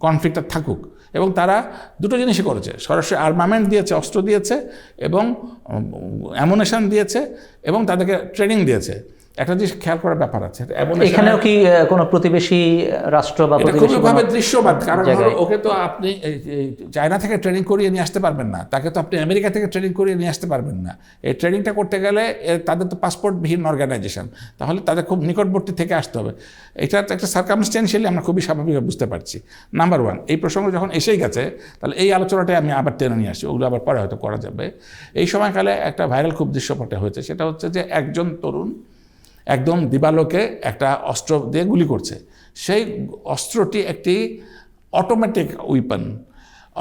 কনফ্লিক্টটা থাকুক, এবং তারা দুটো জিনিসই করেছে, সরাসরি আর্মামেন্ট দিয়েছে, অস্ত্র দিয়েছে, এবং অ্যামুনেশন দিয়েছে, এবং তাদেরকে ট্রেনিং দিয়েছে। একটা জিনিস খেয়াল করার ব্যাপার আছে, এখানেও কি কোনো প্রতিবেশী রাষ্ট্র বা খুবভাবে দৃশ্যমান, কারণ ওকে তো আপনি চায়না থেকে ট্রেনিং করিয়ে নিয়ে আসতে পারবেন না, তাকে তো আপনি আমেরিকা থেকে ট্রেনিং করিয়ে নিয়ে আসতে পারবেন না। এই ট্রেনিংটা করতে গেলে তাদের তো পাসপোর্টবিহীন অর্গানাইজেশন, তাহলে তাদের খুব নিকটবর্তী থেকে আসতে হবে। এটা একটা সার্কামস্টেন্সিয়ালি আমরা খুবই স্বাভাবিকভাবে বুঝতে পারছি। নাম্বার ওয়ান, এই প্রসঙ্গ যখন এসেই গেছে, তাহলে এই আলোচনাটাই আমি আবার টেনে নিয়ে আসি, ওগুলো আবার পরে হয়তো করা যাবে। এই সময়কালে একটা ভাইরাল খুব দৃশ্যপটে হয়েছে, সেটা হচ্ছে যে একজন তরুণ একদম দিবালোকে একটা অস্ত্র দিয়ে গুলি করছে। সেই অস্ত্রটি একটি অটোমেটিক উইপন,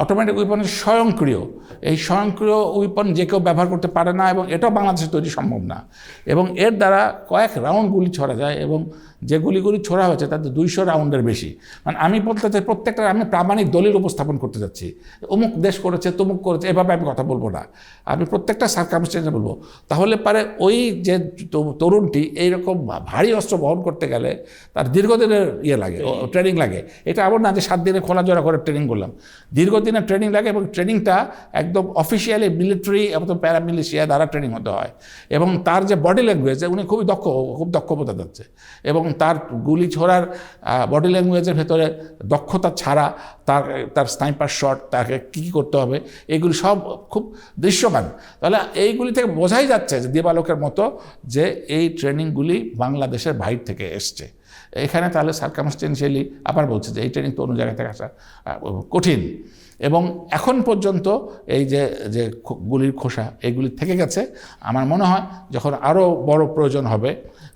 অটোমেটিক উইপনের স্বয়ংক্রিয়। এই স্বয়ংক্রিয় উইপন যে কেউ ব্যবহার করতে পারে না, এবং এটাও বাংলাদেশে তৈরি সম্ভব না। এবং এর দ্বারা কয়েক রাউন্ড গুলি ছোড়া যায়, এবং যে গুলিগুলি ছোড়া হয়েছে তাতে 200 রাউন্ডের বেশি। মানে আমি বলতে চাই, প্রত্যেকটা আমি প্রামাণিক দলিল উপস্থাপন করতে যাচ্ছি, অমুক দেশ করেছে, তমুক করেছে, এভাবে আমি কথা বলবো না, আমি প্রত্যেকটা সার্কামস্টেন্সে বলবো। তাহলে পারে ওই যে তরুণটি এইরকম ভারী অস্ত্র বহন করতে গেলে তার দীর্ঘদিনের লাগে, ট্রেনিং লাগে। এটা এমন না যে 7 দিনে খোলা জোড়া করে ট্রেনিং করলাম, দীর্ঘদিনের ট্রেনিং লাগে, এবং ট্রেনিংটা একদম অফিসিয়ালি মিলিটারি এবং প্যারামিলিশিয়া দ্বারা ট্রেনিং হতে হয়। এবং তার যে বডি ল্যাঙ্গুয়েজ, উনি খুব দক্ষ বোঝা যাচ্ছে, এবং তার গুলি ছোড়ার বডি ল্যাঙ্গুয়েজের ভেতরে দক্ষতা ছাড়া তার স্নাইপার শট, তাকে কী করতে হবে, এগুলি সব খুব দৃশ্যমান। তাহলে এইগুলি থেকে বোঝাই যাচ্ছে যে দিবালোকের মতো যে এই ট্রেনিংগুলি বাংলাদেশের বাইরে থেকে এসছে। এখানে তাহলে সার্কামস্টেন্সিয়ালি আবার বলছে যে এই ট্রেনিং তো অন্য জায়গা থেকে আসা কঠিন। এবং এখন পর্যন্ত এই যে গুলির খোসা এগুলি থেকে গেছে। আমার মনে হয় যখন আরও বড় প্রয়োজন হবে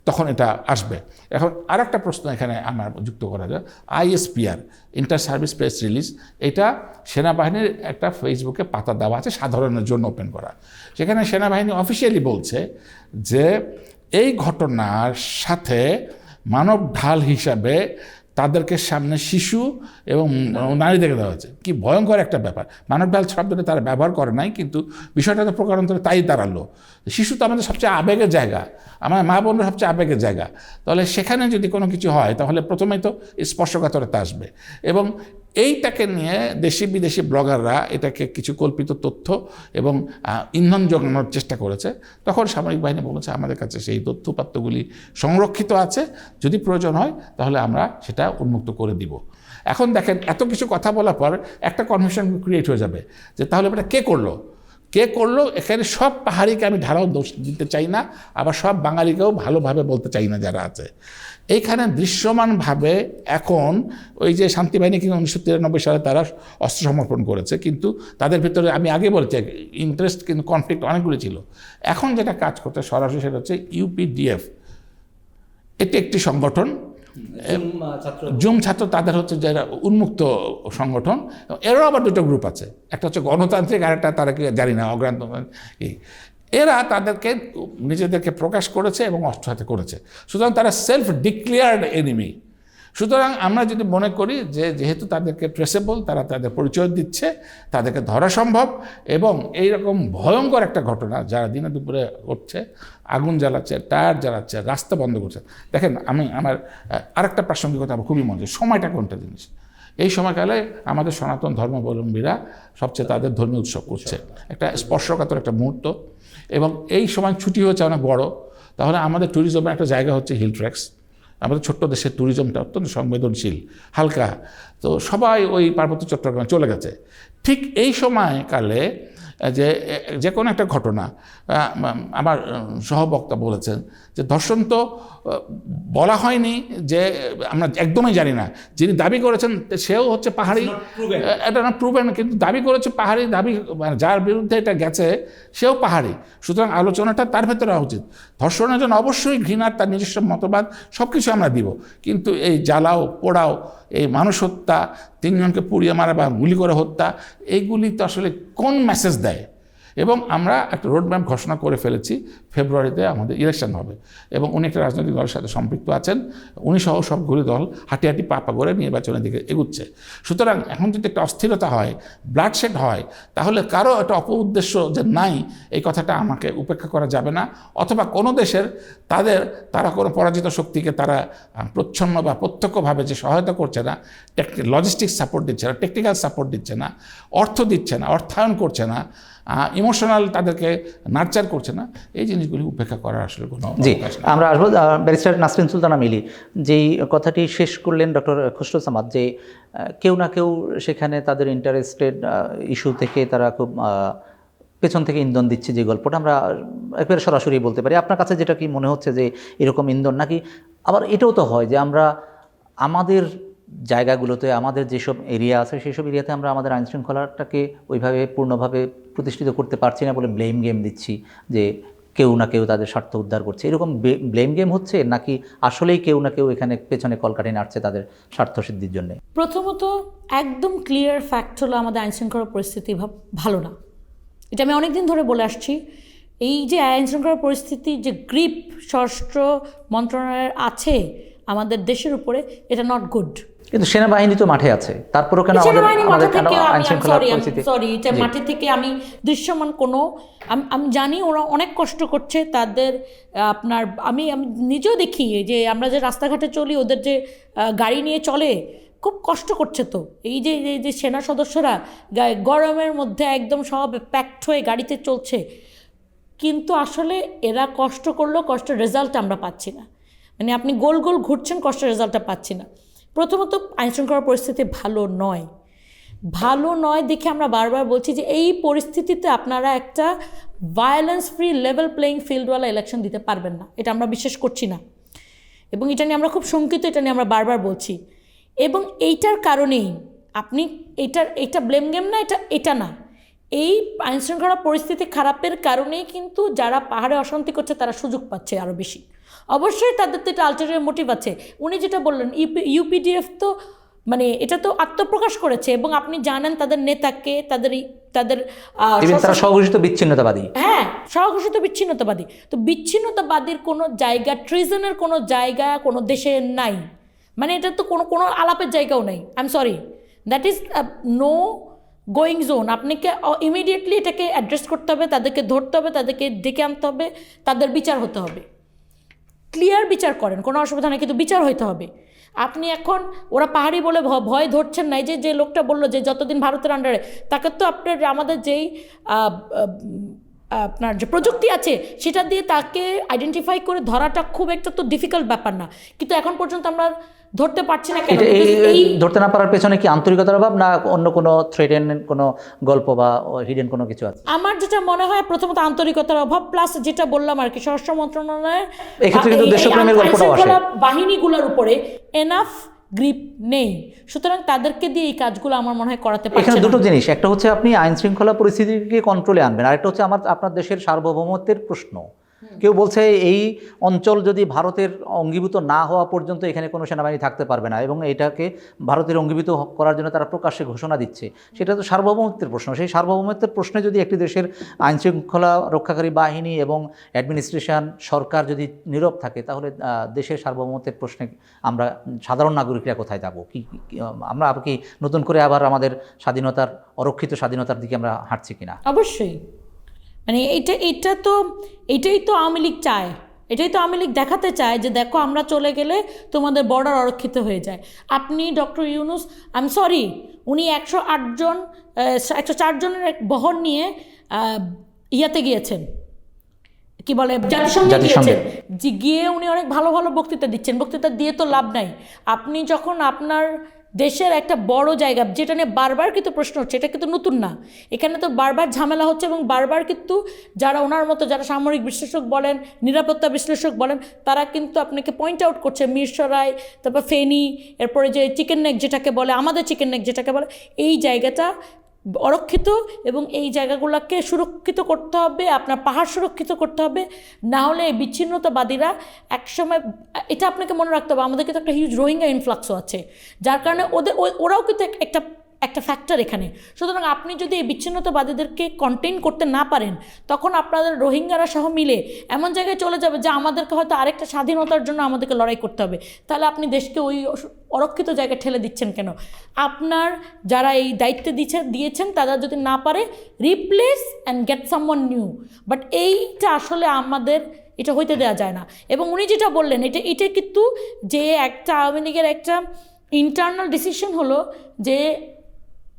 তখন এটা আসবে। এখন আর একটা প্রশ্ন এখানে আমার যুক্ত করা যায়, ISPR, inter service press release, এটা সেনাবাহিনীর একটা ফেসবুকে পাতা দেওয়া আছে সাধারণের জন্য ওপেন করা। সেখানে সেনাবাহিনী অফিসিয়ালি বলছে যে এই ঘটনার সাথে মানব ঢাল হিসাবে তাদেরকে সামনে শিশু এবং নারীদেরকে দেওয়া হয়েছে। কি ভয়ঙ্কর একটা ব্যাপার। মানব ঢাল শব্দটা তারা ব্যবহার করে নাই, কিন্তু বিষয়টা তো প্রকারান্তরে তাই দাঁড়ালো। শিশু তো আমাদের সবচেয়ে আবেগের জায়গা, আমার মা বোনের সবচেয়ে আবেগের জায়গা। তাহলে সেখানে যদি কোনো কিছু হয় তাহলে প্রথমেই তো স্পর্শকাতরতা আসবে। এবং এইটাকে নিয়ে দেশি বিদেশি ব্লগাররা এটাকে কিছু কল্পিত তথ্য এবং ইন্ধন যোগানোর চেষ্টা করেছে। তখন সামরিক বাহিনী বলেছে আমাদের কাছে সেই তথ্যপাত্রগুলি সংরক্ষিত আছে, যদি প্রয়োজন হয় তাহলে আমরা সেটা উন্মুক্ত করে দিব। এখন দেখেন, এত কিছু কথা বলার পর একটা কনফিউশন ক্রিয়েট হয়ে যাবে যে তাহলে এটা কে করলো। এখানে সব পাহাড়িকে আমি ঢালাও দোষ দিতে চাই না, আবার সব বাঙালিকেও ভালোভাবে বলতে চাই না যারা আছে এইখানে। দৃশ্যমানভাবে এখন ওই যে শান্তিবাহিনী কিন্তু 1993 সালে তারা অস্ত্র সমর্পণ করেছে, কিন্তু তাদের ভিতরে আমি আগে বলেছি ইন্টারেস্ট কিন্তু কনফ্লিক্ট অনেকগুলি ছিল। এখন যেটা কাজ করতে সরাসরি সেটা হচ্ছে UPDF, এটি একটি সংগঠন, জুম ছাত্র, তাদের হচ্ছে যারা উন্মুক্ত সংগঠন। এরও আবার দুটো গ্রুপ আছে, একটা হচ্ছে গণতান্ত্রিক, আর একটা তারা কি জানি না অগ্রান্তন্ত্রিক। এরা তাদেরকে নিজেদেরকে প্রকাশ করেছে এবং অস্ত্র হাতে করেছে, সুতরাং তারা সেলফ ডিক্লেয়ার্ড এনিমি। সুতরাং আমরা যদি মনে করি যে যেহেতু তাদেরকে ট্রেসেবল, তারা তাদের পরিচয় দিচ্ছে, তাদেরকে ধরা সম্ভব, এবং এইরকম ভয়ঙ্কর একটা ঘটনা যারা দিনে দুপুরে করছে, আগুন জ্বালাচ্ছে, টায়ার জ্বালাচ্ছে, রাস্তা বন্ধ করছে। দেখেন, আমি আমার আরেকটা প্রাসঙ্গিকতা আমার খুবই মনে হয়, সময়টা কোনটা জিনিস। এই সময়কালে আমাদের সনাতন ধর্মাবলম্বীরা সবচেয়ে তাদের ধর্মীয় উৎসব করছে, একটা স্পর্শকাতর একটা মুহূর্ত। এবং এই সময় ছুটি হচ্ছে অনেক বড়, তাহলে আমাদের ট্যুরিজমের একটা জায়গা হচ্ছে হিল ট্র্যাক্স। আমাদের ছোট্ট দেশের ট্যুরিজমটা অত্যন্ত সংবেদনশীল, হালকা, তো সবাই ওই পার্বত্য চট্টগ্রামে চলে গেছে। ঠিক এই সময়কালে যে কোনো একটা ঘটনা, আমার সহবক্তা বলেছেন যে ধর্ষণ তো বলা হয়নি, যে আমরা একদমই জানি না, যিনি দাবি করেছেন সেও হচ্ছে পাহাড়ি, এটা না প্রুভেন, কিন্তু দাবি করেছে পাহাড়ি, দাবি মানে যার বিরুদ্ধে এটা গেছে সেও পাহাড়ি, সুতরাং আলোচনাটা তার ভেতরে হওয়া উচিত। ধর্ষণের জন্য অবশ্যই ঘৃণার তার নিজস্ব মতবাদ সব কিছু আমরা দিব, কিন্তু এই জ্বালাও পোড়াও, এই মানুষ হত্যা, 3 জনকে পুড়িয়ে মারা বা গুলি করে হত্যা, এইগুলি তো আসলে কোন মেসেজ দেয়? এবং আমরা একটা রোডম্যাপ ঘোষণা করে ফেলেছি, ফেব্রুয়ারিতে আমাদের ইলেকশন হবে এবং উনি একটা রাজনৈতিক দলের সাথে সম্পৃক্ত আছেন, উনি সহ সবগুলি দল হাঁটি হাঁটি পা পা করে নির্বাচনের দিকে এগুচ্ছে। সুতরাং এখন যদি একটা অস্থিরতা হয়, ব্লাডশেড হয়, তাহলে কারো একটা উদ্দেশ্য যে নাই, এই কথাটা আমাকে উপেক্ষা করা যাবে না। অথবা কোনো দেশের তারা কোনো পরাজিত শক্তিকে তারা প্রচ্ছন্ন বা প্রত্যক্ষভাবে যে সহায়তা করছে না, লজিস্টিক্স সাপোর্ট দিচ্ছে না, টেকনিক্যাল সাপোর্ট দিচ্ছে না, অর্থ দিচ্ছে না, অর্থায়ন করছে না, ইমোশনাল তাদেরকে নার্চার করছে না, এই জিনিসগুলি উপেক্ষা করার আসলে কোনো জি অবকাশ নেই। আমরা আসবো ব্যারিস্টার নাসরিন সুলতানা মিলি, যেই কথাটি শেষ করলেন ডক্টর খসরু সামাদ, যে কেউ না কেউ সেখানে তাদের ইন্টারেস্টেড ইস্যু থেকে তারা খুব পেছন থেকে ইন্ধন দিচ্ছে, যে গল্পটা আমরা একবারে সরাসরি বলতে পারি। আপনার কাছে যেটা কি মনে হচ্ছে যে এরকম ইন্ধন, নাকি আবার এটাও তো হয় যে আমরা আমাদের জায়গাগুলোতে, আমাদের যেসব এরিয়া আছে সেসব এরিয়াতে আমরা আমাদের আইনশৃঙ্খলাটাকে ওইভাবে পূর্ণভাবে প্রতিষ্ঠিত করতে পারছি না বলে ব্লেম গেম দিচ্ছি, যে কেউ না কেউ তাদের স্বার্থ উদ্ধার করছে, এরকম ব্লেম গেম হচ্ছে, নাকি আসলেই কেউ না কেউ এখানে পেছনে কলকাঠি নাড়ছে তাদের স্বার্থ সিদ্ধির জন্য? প্রথমত একদম ক্লিয়ার ফ্যাক্ট হলো আমাদের আইনশৃঙ্খলা পরিস্থিতি ভালো না। এটা আমি অনেকদিন ধরে বলে আসছি। এই যে আইনশৃঙ্খলা পরিস্থিতি যে গ্রিপ স্বরাষ্ট্র মন্ত্রণালয়ের আছে আমাদের দেশের উপরে, এটা নট গুড। কিন্তু সেনাবাহিনী তো মাঠে আছে, তারপরেও কেন আমাদের কেন আইনশৃঙ্খলা পরিস্থিতি? সরি, এটা মাঠে থেকে আমি দৃশ্যমান কোনো, আমি জানি ওরা অনেক কষ্ট করছে তাদের। আপনার আমি নিজেও দেখি যে আমরা যে রাস্তাঘাটে চলি, ওদের যে গাড়ি নিয়ে চলে, খুব কষ্ট করছে। তো এই যে সেনা সদস্যরা গরমের মধ্যে একদম সব প্যাকড হয়ে গাড়িতে চলছে, কিন্তু আসলে এরা কষ্ট করলেও কষ্টের রেজাল্ট আমরা পাচ্ছি না। মানে আপনি গোল গোল ঘুরছেন, কষ্টের রেজাল্টটা পাচ্ছি না। প্রথমত আইনশৃঙ্খলা পরিস্থিতি ভালো নয় দেখে আমরা বারবার বলছি যে এই পরিস্থিতিতে আপনারা একটা ভায়োলেন্স ফ্রি লেভেল প্লেয়িং ফিল্ডওয়ালা ইলেকশন দিতে পারবেন না, এটা আমরা বিশ্বাস করছি না। এবং এটা নিয়ে আমরা খুব শঙ্কিত, এটা নিয়ে আমরা বারবার বলছি। এবং এইটার কারণেই আপনি এটা ব্লেম গেম না, এটা না, এই আইনশৃঙ্খলা পরিস্থিতি খারাপের কারণেই কিন্তু যারা পাহাড়ে অশান্তি করছে তারা সুযোগ পাচ্ছে আরও বেশি। অবশ্যই তাদের তো এটা আলটেরিয়র মোটিভ আছে। উনি যেটা বললেন, ইউপিডিএফ তো মানে এটা তো আত্মপ্রকাশ করেছে, এবং আপনি জানেন তাদের নেতাকে, তাদের স্বঘোষিত বিচ্ছিন্নতাবাদী। হ্যাঁ, স্বঘোষিত বিচ্ছিন্নতাবাদী। তো বিচ্ছিন্নতাবাদীর কোনো জায়গা, ট্রিজনের কোনো জায়গা কোনো দেশে নাই, মানে এটা তো কোনো আলাপের জায়গাও নেই। I am sorry, that is no going zone. আপনাকে ইমিডিয়েটলি এটাকে অ্যাড্রেস করতে হবে, তাদেরকে ধরতে হবে, তাদেরকে ডেকে আনতে হবে, তাদের বিচার হতে হবে। ক্লিয়ার বিচার করেন, কোনো অসুবিধা নেই, কিন্তু বিচার হইতে হবে। আপনি এখন ওরা পাহাড়ি বলে ভয় ধরছেন না। যে লোকটা বললো যে যতদিন ভারতের আন্ডারে, তাকে তো আপনার আমাদের যেই আপনার যে প্রযুক্তি আছে সেটা দিয়ে তাকে আইডেন্টিফাই করে ধরাটা খুব একটা তো ডিফিকাল্ট ব্যাপার না, কিন্তু এখন পর্যন্ত আমরা ধরতে পারছি না। কেন ধরতে না পারার পেছনে কি আন্তরিকতার অভাব, না অন্য কোনো থ্রেটেন কোনো গল্প বা হিডেন কোনো কিছু আছে? আমার যেটা মনে হয় প্রথমত আন্তরিকতার অভাব, প্লাস যেটা বললাম আর কি, স্বরাষ্ট্র মন্ত্রণালয়ের বাহিনীগুলোর উপরে এনাফ গ্রিপ নেই, সুতরাং তাদেরকে দিয়ে এই কাজগুলো আমার মনে হয় করাতে পারছে না। এখানে দুটো জিনিস, একটা হচ্ছে আপনি আইন শৃঙ্খলা পরিস্থিতিকে কন্ট্রোলে আনবেন, আরেকটা হচ্ছে আপনার দেশের সার্বভৌমত্বের প্রশ্ন। কেউ বলছে এই অঞ্চল যদি ভারতের অঙ্গীভূত না হওয়া পর্যন্ত এখানে কোনো সেনাবাহিনী থাকতে পারবে না, এবং এটাকে ভারতের অঙ্গীভূত করার জন্য তারা প্রকাশ্যে ঘোষণা দিচ্ছে। সেটা তো সার্বভৌমত্বের প্রশ্ন। সেই সার্বভৌমত্বের প্রশ্নে যদি একটি দেশের আইনশৃঙ্খলা রক্ষাকারী বাহিনী এবং অ্যাডমিনিস্ট্রেশন, সরকার যদি নীরব থাকে, তাহলে দেশের সার্বভৌমত্বের প্রশ্নে আমরা সাধারণ নাগরিকরা কোথায় যাব? আমরা কি নতুন করে আবার আমাদের স্বাধীনতার, অরক্ষিত স্বাধীনতার দিকে আমরা হাঁটছি কিনা? অবশ্যই, মানে এটাই তো আওয়ামী লীগ চায়। এটাই তো আওয়ামী লীগ দেখাতে চায় যে দেখো আমরা চলে গেলে তোমাদের বর্ডার অরক্ষিত হয়ে যায়। আপনি doctor Yunus, I am sorry, উনি 108 জন 104 জনের এক বহর নিয়ে ইয়াতে গিয়েছেন, কি বলে, জাতিসংঘে গিয়েছেন। যে গিয়ে উনি অনেক ভালো ভালো বক্তৃতা দিচ্ছেন, বক্তৃতা দিয়ে তো লাভ নাই। আপনি যখন আপনার দেশের একটা বড় জায়গা, যেটা নিয়ে বারবার কিন্তু প্রশ্ন হচ্ছে, এটা কিন্তু নতুন না, এখানে তো বারবার ঝামেলা হচ্ছে এবং বারবার কিন্তু যারা ওনার মতো যারা সামরিক বিশ্লেষক বলেন, নিরাপত্তা বিশ্লেষক বলেন, তারা কিন্তু আপনাকে পয়েন্ট আউট করছে মিরসরাই, তারপর ফেনী, এরপরে যে চিকেন নেক যেটাকে বলে, আমাদের চিকেন নেক যেটাকে বলে, এই জায়গাটা অরক্ষিত এবং এই জায়গাগুলোকে সুরক্ষিত করতে হবে, আপনার পাহাড় সুরক্ষিত করতে হবে, না হলে এই বিচ্ছিন্নতাবাদীরা একসময়, এটা আপনাকে মনে রাখতে হবে, আমাদের কিন্তু একটা হিউজ রোহিঙ্গা ইনফ্লাক্সও আছে, যার কারণে ওরাও কিন্তু একটা ফ্যাক্টর এখানে। সুতরাং আপনি যদি এই বিচ্ছিন্নতাবাদীদেরকে কন্টেইন করতে না পারেন, তখন আপনাদের রোহিঙ্গারা সহ মিলে এমন জায়গায় চলে যাবে যে আমাদেরকে হয়তো আরেকটা স্বাধীনতার জন্য আমাদেরকে লড়াই করতে হবে। তাহলে আপনি দেশকে ওই অরক্ষিত জায়গায় ঠেলে দিচ্ছেন কেন? আপনার যারা এই দায়িত্বে দিয়েছেন তারা যদি না পারে, replace and get someone new. But এইটা আসলে আমাদের এটা হইতে দেওয়া যায় না। এবং উনি যেটা বললেন, এটা কিন্তু যে একটা আওয়ামী লীগের একটা ইন্টারনাল ডিসিশন হলো যে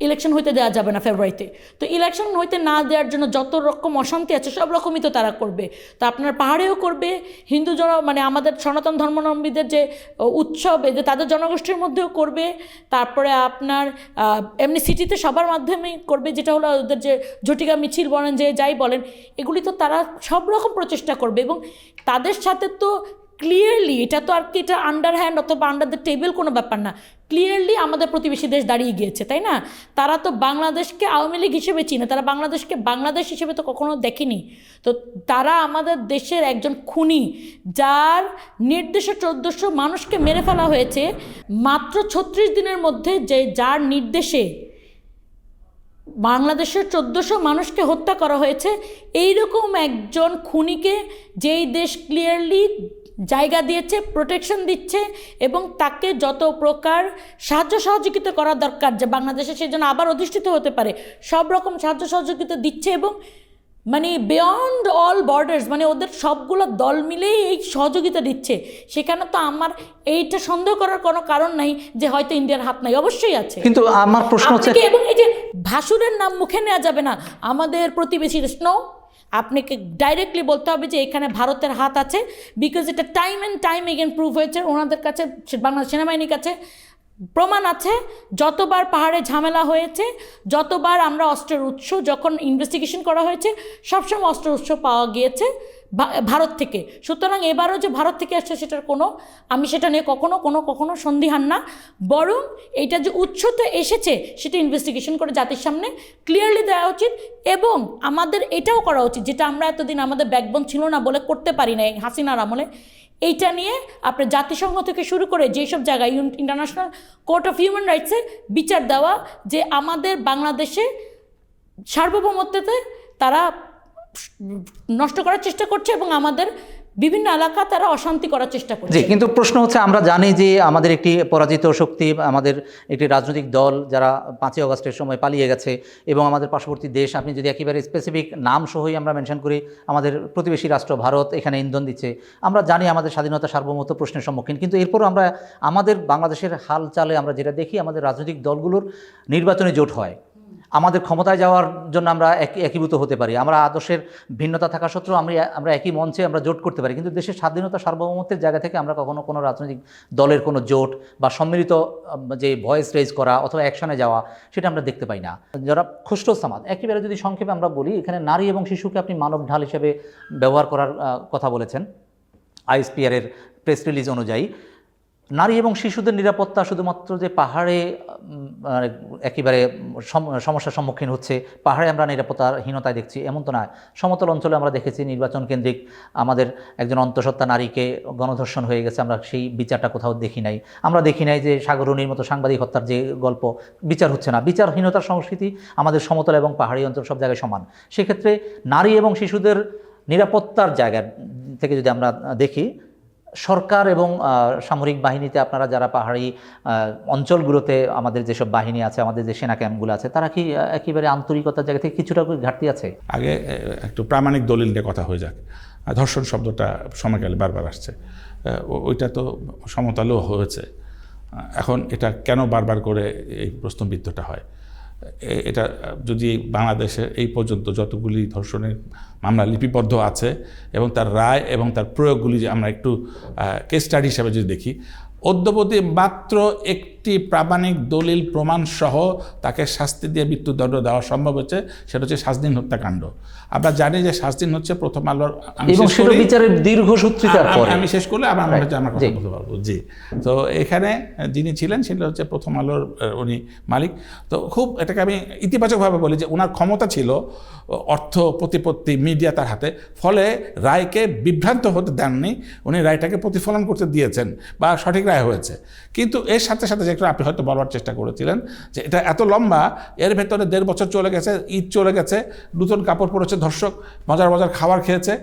ইলেকশন হইতে দেওয়া যাবে না ফেব্রুয়ারিতে। তো ইলেকশন হইতে না দেওয়ার জন্য যত রকম অশান্তি আছে সব রকমই তো তারা করবে। তো আপনার পাহাড়েও করবে, হিন্দু মানে আমাদের সনাতন ধর্মাবলম্বীদের যে উৎসব, এই যে তাদের জনগোষ্ঠীর মধ্যেও করবে, তারপরে আপনার এমনি সিটিতে সবার মাধ্যমেই করবে, যেটা হলো ওদের যে ঝটিকা মিছিল বলেন, যে যাই বলেন, এগুলি তো তারা সব রকম প্রচেষ্টা করবে। এবং তাদের সাথে তো ক্লিয়ারলি, এটা তো আর কি এটা আন্ডারহ্যান্ড অথবা আন্ডার দ্য টেবিল কোনো ব্যাপার না, ক্লিয়ারলি আমাদের প্রতিবেশী দেশ দাঁড়িয়ে গিয়েছে, তাই না? তারা তো বাংলাদেশকে আওয়ামী লীগ হিসেবে চিনে, তারা বাংলাদেশকে বাংলাদেশ হিসেবে তো কখনো দেখেনি। তো তারা আমাদের দেশের একজন খুনি, যার নির্দেশে 1400 মানুষকে মেরে ফেলা হয়েছে মাত্র 36 দিনের মধ্যে, যার নির্দেশে বাংলাদেশের 1400 মানুষকে হত্যা করা হয়েছে, এইরকম একজন খুনিকে যেই দেশ ক্লিয়ারলি জায়গা দিয়েছে, প্রোটেকশন দিচ্ছে এবং তাকে যত প্রকার সাহায্য সহযোগিতা করা দরকার যে বাংলাদেশে সে যেন আবার অধিষ্ঠিত হতে পারে, সব রকম সাহায্য সহযোগিতা দিচ্ছে। এবং মানে বিয়ন্ড অল বর্ডার্স, মানে ওদের সবগুলো দল মিলেই এই সহযোগিতা দিচ্ছে। সেখানে তো আমার এইটা সন্দেহ করার কোনো কারণ নাই যে হয়তো ইন্ডিয়ার হাত নাই, অবশ্যই আছে। কিন্তু আমার প্রশ্ন হচ্ছে, এবং এই যে ভাসুরের নাম মুখে নেওয়া যাবে না, আমাদের প্রতিবেশী দেশ, নো, আপনাকে ডাইরেক্টলি বলতে হবে যে এখানে ভারতের হাত আছে, বিকজ এটা time and time again prove হয়েছে। ওনাদের কাছে, বাংলাদেশ সেনাবাহিনীর কাছে প্রমাণ আছে, যতবার পাহাড়ে ঝামেলা হয়েছে, যতবার আমরা অস্ত্রের উৎস যখন ইনভেস্টিগেশন করা হয়েছে, সবসময় অস্ত্রের উৎস পাওয়া গিয়েছে ভারত থেকে। সুতরাং এবারও যে ভারত থেকে আসছে সেটার আমি সেটা নিয়ে কখনো সন্দিহান না, বরং এটা যে উৎসতে এসেছে সেটা ইনভেস্টিগেশন করে জাতির সামনে ক্লিয়ারলি দেওয়া উচিত। এবং আমাদের এটাও করা উচিত, যেটা আমরা এতদিন আমাদের ব্যাকবোন ছিল না বলে করতে পারি না হাসিনার আমলে, এইটা নিয়ে আপনার জাতিসংঘ থেকে শুরু করে যেসব জায়গায় ইন্টারন্যাশনাল কোর্ট অফ হিউম্যান রাইটসে বিচার দেওয়া যে আমাদের বাংলাদেশে সার্বভৌমত্বতে তারা নষ্ট করার চেষ্টা করছে এবং আমাদের বিভিন্ন এলাকা তারা অশান্তি করার চেষ্টা করছে। জি, কিন্তু প্রশ্ন হচ্ছে, আমরা জানি যে আমাদের একটি পরাজিত শক্তি, আমাদের একটি রাজনৈতিক দল যারা 5ই আগস্টের সময় পালিয়ে গেছে, এবং আমাদের পার্শ্ববর্তী দেশ, আপনি যদি একেবারে স্পেসিফিক নাম সহই আমরা মেনশন করি, আমাদের প্রতিবেশী রাষ্ট্র ভারত এখানে ইন্ধন দিচ্ছে। আমরা জানি আমাদের স্বাধীনতা সার্বভৌমত্ব প্রশ্নের সম্মুখীন, কিন্তু এরপরও আমরা আমাদের বাংলাদেশের হাল চালে আমরা যেটা দেখি, আমাদের রাজনৈতিক দলগুলোর নির্বাচনে জোট হয়, আমাদের ক্ষমতায় যাওয়ার জন্য আমরা একীভূত হতে পারি, আমরা আদর্শের ভিন্নতা থাকা সত্ত্বেও আমরা একই মঞ্চে আমরা জোট করতে পারি, কিন্তু দেশের স্বাধীনতা সার্বভৌমত্বের জায়গা থেকে আমরা কখনো কোনো রাজনৈতিক দলের কোনো জোট বা সম্মিলিত যে ভয়েস রেজ করা অথবা অ্যাকশনে যাওয়া, সেটা আমরা দেখতে পাই না। যারা খুশরো সামাদ, একেবারে যদি সংক্ষেপে আমরা বলি, এখানে নারী এবং শিশুকে আপনি মানব ঢাল হিসেবে ব্যবহার করার কথা বলেছেন। আইএসপিআরের প্রেস রিলিজ অনুযায়ী নারী এবং শিশুদের নিরাপত্তা শুধুমাত্র যে পাহাড়ে একেবারে সমস্যার সম্মুখীন হচ্ছে, পাহাড়ে আমরা নিরাপত্তাহীনতায় দেখছি এমন তো নয়। সমতল অঞ্চলে আমরা দেখেছি নির্বাচন কেন্দ্রিক আমাদের একজন অন্তঃসত্ত্বা নারীকে গণধর্ষণ হয়ে গেছে, আমরা সেই বিচারটা কোথাও দেখি নাই। আমরা দেখি নাই যে সাগররুনির মতো সাংবাদিক হত্যার যে গল্প, বিচার হচ্ছে না। বিচারহীনতার সংস্কৃতি আমাদের সমতল এবং পাহাড়ি অঞ্চল সব জায়গায় সমান। সেক্ষেত্রে নারী এবং শিশুদের নিরাপত্তার জায়গা থেকে যদি আমরা দেখি, সরকার এবং সামরিক বাহিনীতে আপনারা যারা পাহাড়ি অঞ্চলগুলোতে আমাদের যেসব বাহিনী আছে, আমাদের যে সেনা ক্যাম্পগুলো আছে, তারা কি একেবারে আন্তরিকতার জায়গা থেকে কিছুটা ঘাটতি আছে? আগে একটু প্রামাণিক দলিল নিয়ে কথা হয়ে যাক। ধর্ষণ শব্দটা সময়কালে বারবার আসছে, ওইটা তো সমতলেও হয়েছে। এখন এটা কেন বারবার করে এই প্রশ্নবিদ্ধটা হয়? এটা যদি বাংলাদেশে এই পর্যন্ত যতগুলি ধর্ষণের মামলা লিপিবদ্ধ আছে এবং তার রায় এবং তার প্রয়োগগুলি যে আমরা একটু কেস স্টাডি হিসাবে যদি দেখি, অদ্যবধি মাত্র একটি প্রামাণিক দলিল প্রমাণ সহ তাকে শাস্তি দিয়ে মৃত্যুদণ্ড দেওয়া সম্ভব হচ্ছে, সেটা হচ্ছে স্বাধীন হত্যাকাণ্ড। আমরা জানি যে স্বাধীন হচ্ছে প্রথম আলোর, এবং সেটা বিচারের দীর্ঘ সূত্রিতার পরে আমি শেষ করলে আমার কথা বলতে পারবো। জি, তো এখানে যিনি ছিলেন সেটা হচ্ছে প্রথম আলোর উনি মালিক। তো খুব এটাকে আমি ইতিবাচকভাবে বলি যে ওনার ক্ষমতা ছিল, অর্থ প্রতিপত্তি মিডিয়া তার হাতে, ফলে রায়কে বিভ্রান্ত হতে দেননি, উনি রায়টাকে প্রতিফলন করতে দিয়েছেন বা সঠিক রায় হয়েছে। কিন্তু এর সাথে সাথে যে আপনি হয়তো বলবার চেষ্টা করেছিলেন যে এটা এত লম্বা, এর ভেতরে 1.5 বছর চলে গেছে, ঈদ চলে গেছে, নতুন কাপড় পরেছে ধর্ষক, মজার মজার খাবার খেয়েছে,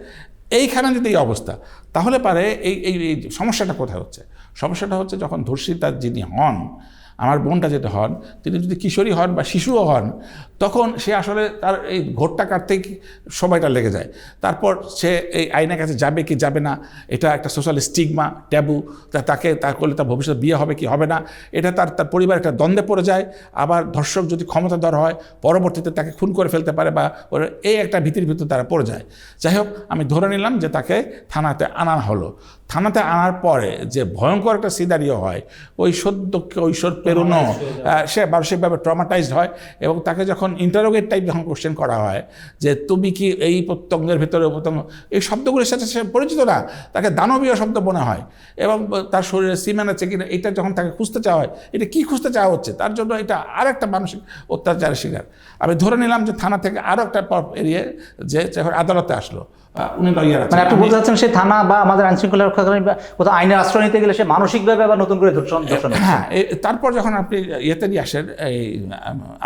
এইখানে যদি এই অবস্থা, তাহলে পারে এই এই সমস্যাটা কোথায় হচ্ছে? সমস্যাটা হচ্ছে যখন ধর্ষিতা যিনি হন, আমার বোনটা যেটা হন, তিনি যদি কিশোরী হন বা শিশুও হন, তখন সে আসলে তার এই ঘোরটা কাটতেই সময়টা লেগে যায়। তারপর সে এই আইনের কাছে যাবে কি যাবে না, এটা একটা সোশ্যাল স্টিগমা, ট্যাবু, তাকে তার করলে তার ভবিষ্যৎ বিয়ে হবে কি হবে না, এটা তার পরিবার একটা দ্বন্দ্বে পড়ে যায়। আবার ধর্ষক যদি ক্ষমতাধর হয়, পরবর্তীতে তাকে খুন করে ফেলতে পারে বা এই একটা ভীতির ভিতরে তারা পড়ে যায়। যাই হোক, আমি ধরে নিলাম যে তাকে থানাতে আনা হলো। থানাতে আনার পরে যে ভয়ঙ্কর একটা সিনারিও হয়, ওই সদ্য কৈশোর পেরোনো, সে মানসিকভাবে ট্রমাটাইজড হয় এবং তাকে যখন ইন্টারোগেট টাইপ যখন কোশ্চেন করা হয় যে তুমি কি এই প্রত্যঙ্গের ভিতরে প্রত্যঙ্গ, এই শব্দগুলির সাথে সে পরিচিত না, তাকে দানবীয় শব্দ মনে হয় এবং তার শরীরে সিমেন আছে কিনা এটা যখন তাকে খুঁজতে চাওয়া হয়, এটা কি খুঁজতে চাওয়া হচ্ছে, তার জন্য এটা আর একটা মানসিক অত্যাচারের শিকার। আমি ধরে নিলাম যে থানা থেকে আরও একটা এরিয়ে যে আদালতে আসলো, উনি লয়ার আছেন। মানে আপনি বলতে চাচ্ছেন সে থানা বা আমাদের আইনশৃঙ্খলা রক্ষাকারী বা কোথাও আইনের আশ্রয় নিতে গেলে সে মানসিকভাবে আবার নতুন করে ধর্ষণ। হ্যাঁ, তারপর যখন আপনি ইয়েতে নিয়ে আসেন, এই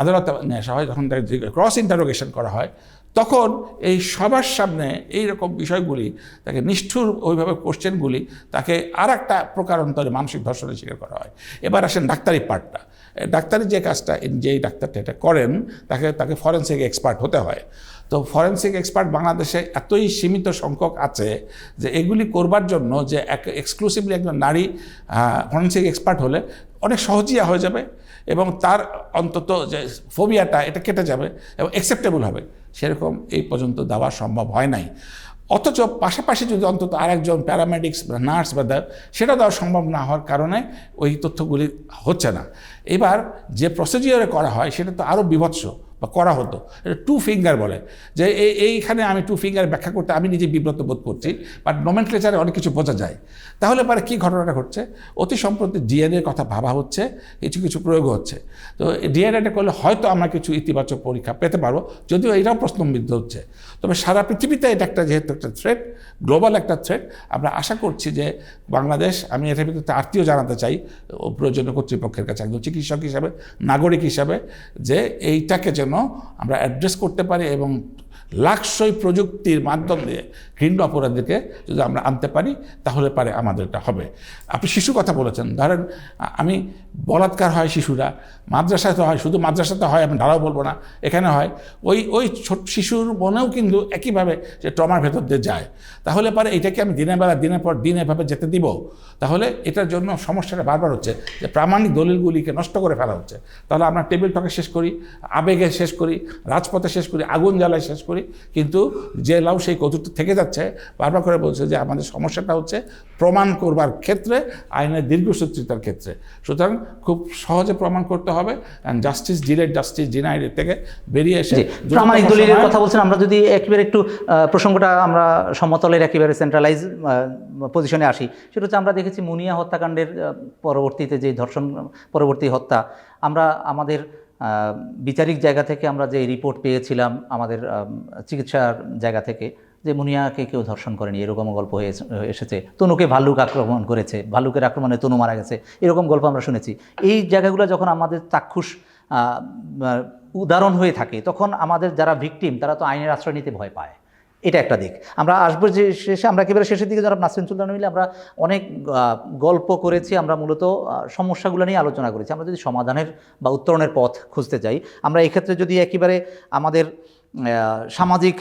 আদালতে নিয়ে আসা হয়, যখন তাকে ক্রস ইন্টারোগেশন করা হয়, তখন এই সবার সামনে এই রকম বিষয়গুলি, তাকে নিষ্ঠুর ওইভাবে কোশ্চেনগুলি তাকে আর একটা প্রকারান্তরে মানসিক ধর্ষণের শিকার করা হয়। এবার আসেন ডাক্তারি পার্টটা। ডাক্তারি যে কাজটা, যেই ডাক্তারটা এটা করেন, তাকে ফরেনসিক এক্সপার্ট হতে হয়। তো ফরেনসিক এক্সপার্ট বাংলাদেশে এতই সীমিত সংখ্যক আছে যে এগুলি করবার জন্য যে এক্সক্লুসিভলি একজন নারী ফরেনসিক এক্সপার্ট হলে অনেক সহজই হয়ে যাবে এবং তার অন্তত যে ফোবিয়াটা এটা কেটে যাবে এবং অ্যাকসেপ্টেবল হবে, সেরকম এই পর্যন্ত দেওয়া সম্ভব হয় নাই। অথচ পাশাপাশি যদি অন্তত আরেকজন প্যারামেডিক্স বা নার্স বা সেটা দেওয়া সম্ভব না হওয়ার কারণে ওই তথ্যগুলি হচ্ছে না। এবার যে প্রসিজিওরে করা হয় সেটা তো আরও বিভৎস বা করা হতো, এটা 2 ফিঙ্গার বলে, যে এইখানে আমি 2 ফিঙ্গার ব্যাখ্যা করতে আমি নিজে বিব্রত বোধ করছি, বাট নোমেনক্লেচারে অনেক কিছু বোঝা যায়। তাহলে পরে কী ঘটনাটা ঘটছে, অতি সম্প্রতি ডিএনএর কথা ভাবা হচ্ছে, কিছু প্রয়োগ হচ্ছে। তো ডিএনএটা করলে হয়তো আমরা কিছু ইতিবাচক পরীক্ষা পেতে পারবো, যদিও এটাও প্রশ্নবিদ্ধ হচ্ছে। তবে সারা পৃথিবীতে এটা একটা যেহেতু একটা থ্রেট, গ্লোবাল একটা থ্রেট, আমরা আশা করছি যে বাংলাদেশ, আমি এটার ভিতরে আরটিও জানাতে চাই প্রয়োজনীয় কর্তৃপক্ষের কাছে, একজন চিকিৎসক হিসাবে, নাগরিক হিসাবে, যে এইটাকে যেন আমরা অ্যাড্রেস করতে পারি এবং লাক্সই প্রযুক্তির মাধ্যম দিয়ে ঘৃণ্য অপরাধীকে যদি আমরা আনতে পারি, তাহলে পারে আমাদের এটা হবে। আপনি শিশু কথা বলেছেন, ধরেন আমি বলাৎকার হয় শিশুরা, মাদ্রাসাতে হয়, শুধু মাদ্রাসাতে হয় আমি ধারাও বলবো না, এখানে হয়, ওই ছোট শিশুর মনেও কিন্তু একইভাবে যে ট্রমার ভেতর দিয়ে যায়। তাহলে পারে এটাকে আমি দিনের বেলা দিনের পর দিন এভাবে যেতে দিব, তাহলে এটার জন্য সমস্যাটা বারবার হচ্ছে যে প্রামাণিক দলিলগুলিকে নষ্ট করে ফেলা হচ্ছে। তাহলে আমরা টেবিল টকে শেষ করি, আবেগে শেষ করি, রাজপথে শেষ করি, আগুন জ্বালায় শেষ করি, কিন্তু যে লাউ সেই কচুরটা থেকে যাচ্ছে। বারবার করে বলছে যে আমাদের সমস্যাটা হচ্ছে প্রমাণ করবার ক্ষেত্রে, আইনের দীর্ঘসূত্রিতার ক্ষেত্রে। সুতরাং খুব সহজে প্রমাণ করতে হবে, and justice delayed justice denied এর থেকে বেরিয়ে এসে প্রামাণিক দলিলের কথা বলছেন। আমরা যদি একেবারে একটু প্রসঙ্গটা আমরা সমতলের একেবারে সেন্ট্রালাইজ পজিশনে আসি, সেটা হচ্ছে আমরা দেখেছি মুনিয়া হত্যাকাণ্ডের পরবর্তীতে যে ধর্ষণ পরবর্তী হত্যা, আমরা আমাদের বিচারিক জায়গা থেকে আমরা যে রিপোর্ট পেয়েছিলাম, আমাদের চিকিৎসার জায়গা থেকে, যে মুনিয়াকে কেউ ধর্ষণ করেনি, এরকম গল্প হয়ে এসেছে। তনুকে ভাল্লুক আক্রমণ করেছে, ভাল্লুকের আক্রমণে তনু মারা গেছে, এরকম গল্প আমরা শুনেছি। এই জায়গাগুলো যখন আমাদের চাক্ষুষ উদাহরণ হয়ে থাকে, তখন আমাদের যারা ভিকটিম তারা তো আইনের আশ্রয় নিতে ভয় পায়। এটা একটা দিক। আমরা আসবো যে শেষে, আমরা একেবারে শেষের দিকে জনাব নাসরিন সুলতানা মিলে আমরা অনেক গল্প করেছি, আমরা মূলত সমস্যাগুলো নিয়ে আলোচনা করেছি। আমরা যদি সমাধানের বা উত্তরণের পথ খুঁজতে চাই, আমরা এক্ষেত্রে যদি একেবারে আমাদের সামাজিক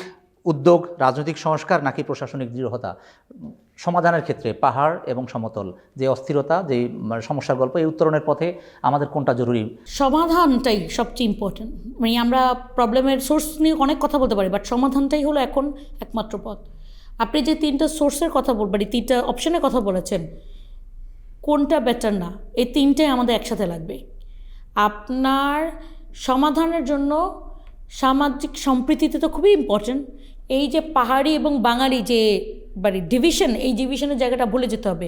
উদ্যোগ, রাজনৈতিক সংস্কার নাকি প্রশাসনিক দৃঢ়তা, সমাধানের ক্ষেত্রে পাহাড় এবং সমতল যে অস্থিরতা, যে সমস্যার গল্প, এই উত্তরণের পথে আমাদের কোনটা জরুরি? সমাধানটাই সবচেয়ে ইম্পর্টেন্ট। মানে আমরা প্রবলেমের সোর্স নিয়ে অনেক কথা বলতে পারি, বাট সমাধানটাই হলো এখন একমাত্র পথ। আপনি যে 3টা সোর্সের কথা বলবেন, 3টা অপশনের কথা বলেছেন, কোনটা বেটার না, এই 3টাই আমাদের একসাথে লাগবে। আপনার সমাধানের জন্য সামাজিক সম্প্রীতিতে তো খুবই ইম্পর্টেন্ট। এই যে পাহাড়ি এবং বাঙালি যে ডিভিশন, এই ডিভিশনের জায়গাটা ভুলে যেতে হবে।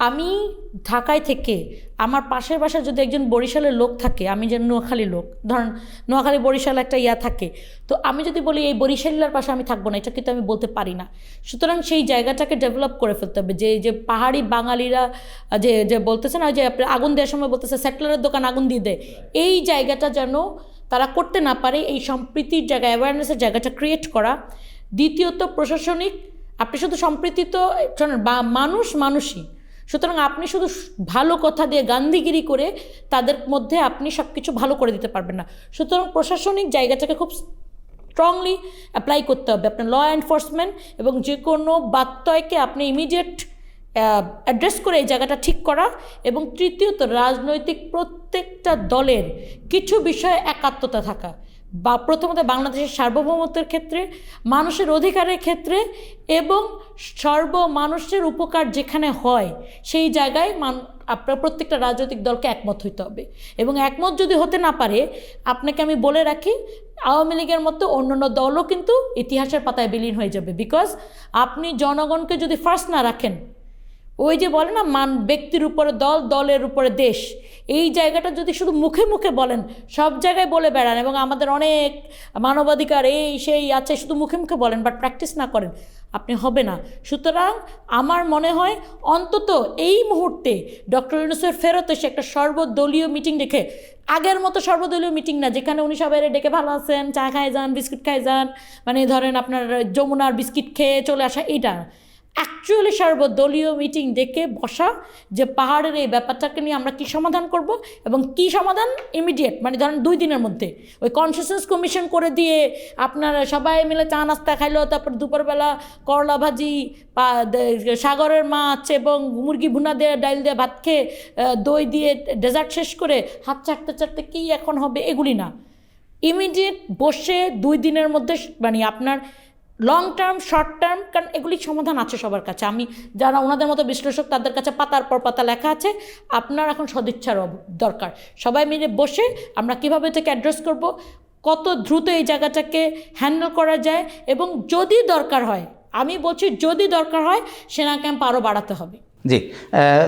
আমি ঢাকায় থেকে আমার পাশের বাসায় যদি একজন বরিশালের লোক থাকে, আমি যে নোয়াখালীর লোক, ধরেন নোয়াখালী বরিশাল একটা থাকে, তো আমি যদি বলি এই বরিশালের পাশে আমি থাকবো না, এটা কিন্তু আমি বলতে পারি না। সুতরাং সেই জায়গাটাকে ডেভেলপ করে ফেলতে হবে। যে পাহাড়ি বাঙালিরা যে বলতেছে না, যে আগুন দেওয়ার সময় বলতেছে সেটলারের দোকান আগুন দিয়ে দেয়, এই জায়গাটা যেন তারা করতে না পারে, এই সম্প্রীতির জায়গা, অ্যাওয়ারনেসের জায়গাটা ক্রিয়েট করা। দ্বিতীয়ত প্রশাসনিক, আপনি শুধু সম্প্রীতি তো মানুষই, সুতরাং আপনি শুধু ভালো কথা দিয়ে গান্ধীগিরি করে তাদের মধ্যে আপনি সব কিছু ভালো করে দিতে পারবেন না। সুতরাং প্রশাসনিক জায়গাটাকে খুব স্ট্রংলি অ্যাপ্লাই করতে হবে, আপনার ল এনফোর্সমেন্ট, এবং যে কোনো বাত্যয়কে আপনি ইমিডিয়েট অ্যাড্রেস করে এই জায়গাটা ঠিক করা। এবং তৃতীয়ত রাজনৈতিক প্রত্যেকটা দলের কিছু বিষয়ে একাত্মতা থাকা, বা প্রথমত বাংলাদেশের সার্বভৌমত্বের ক্ষেত্রে, মানুষের অধিকারের ক্ষেত্রে, এবং মানুষের উপকার যেখানে হয় সেই জায়গায় আপনার প্রত্যেকটা রাজনৈতিক দলকে একমত হইতে হবে। এবং একমত যদি হতে না পারে, আপনাকে আমি বলে রাখি, আওয়ামী লীগের মতো অন্যান্য দলও কিন্তু ইতিহাসের পাতায় বিলীন হয়ে যাবে। বিকজ আপনি জনগণকে যদি ফার্স্ট না রাখেন, ওই যে বলে না ব্যক্তির উপরে দল, দলের উপরে দেশ, এই জায়গাটা যদি শুধু মুখে মুখে বলেন, সব জায়গায় বলে বেড়ান, এবং আমাদের অনেক মানবাধিকার এই সেই আছে, শুধু মুখে মুখে বলেন, বাট প্র্যাকটিস না করেন, আপনি হবে না। সুতরাং আমার মনে হয় অন্তত এই মুহূর্তে ডক্টর ইউনূসের ফেরত এসে একটা সর্বদলীয় মিটিং ডেকে, আগের মতো সর্বদলীয় মিটিং না যেখানে উনি সবাই ডেকে ভালো আছেন, চা খায় যান, বিস্কিট খায় যান, মানে ধরেন আপনার যমুনার বিস্কিট খেয়ে চলে আসা, এইটা অ্যাকচুয়ালি সর্বদলীয় মিটিং ডেকে বসা, যে পাহাড়ের এই ব্যাপারটাকে নিয়ে আমরা কী সমাধান করব, এবং কী সমাধান ইমিডিয়েট, মানে ধরেন 2 দিনের মধ্যে। ওই কনসেনসাস কমিশন করে দিয়ে আপনারা সবাই মিলে চা নাস্তা খাইলো, তারপর দুপুরবেলা করলা ভাজি, সাগরের মাছ এবং মুরগি ভুনা দিয়ে ডাইল দিয়ে ভাত খেয়ে, দই দিয়ে ডেজার্ট শেষ করে হাত চাটতে চাটতে কী এখন হবে, এগুলি না। ইমিডিয়েট বসে 2 দিনের মধ্যে, মানে আপনার লং টার্ম, শর্ট টার্ম, কারণ এগুলি সমাধান আছে সবার কাছে। আমি যারা ওনাদের মতো বিশ্লেষক, তাদের কাছে পাতার পর পাতা লেখা আছে। আপনার এখন সদিচ্ছার দরকার। সবাই মিলে বসে আমরা কীভাবে থেকে অ্যাড্রেস করব, কত দ্রুত এই জায়গাটাকে হ্যান্ডেল করা যায়, এবং যদি দরকার হয়, আমি বলছি যদি দরকার হয়, সেনা ক্যাম্প আরও বাড়াতে হবে। জি,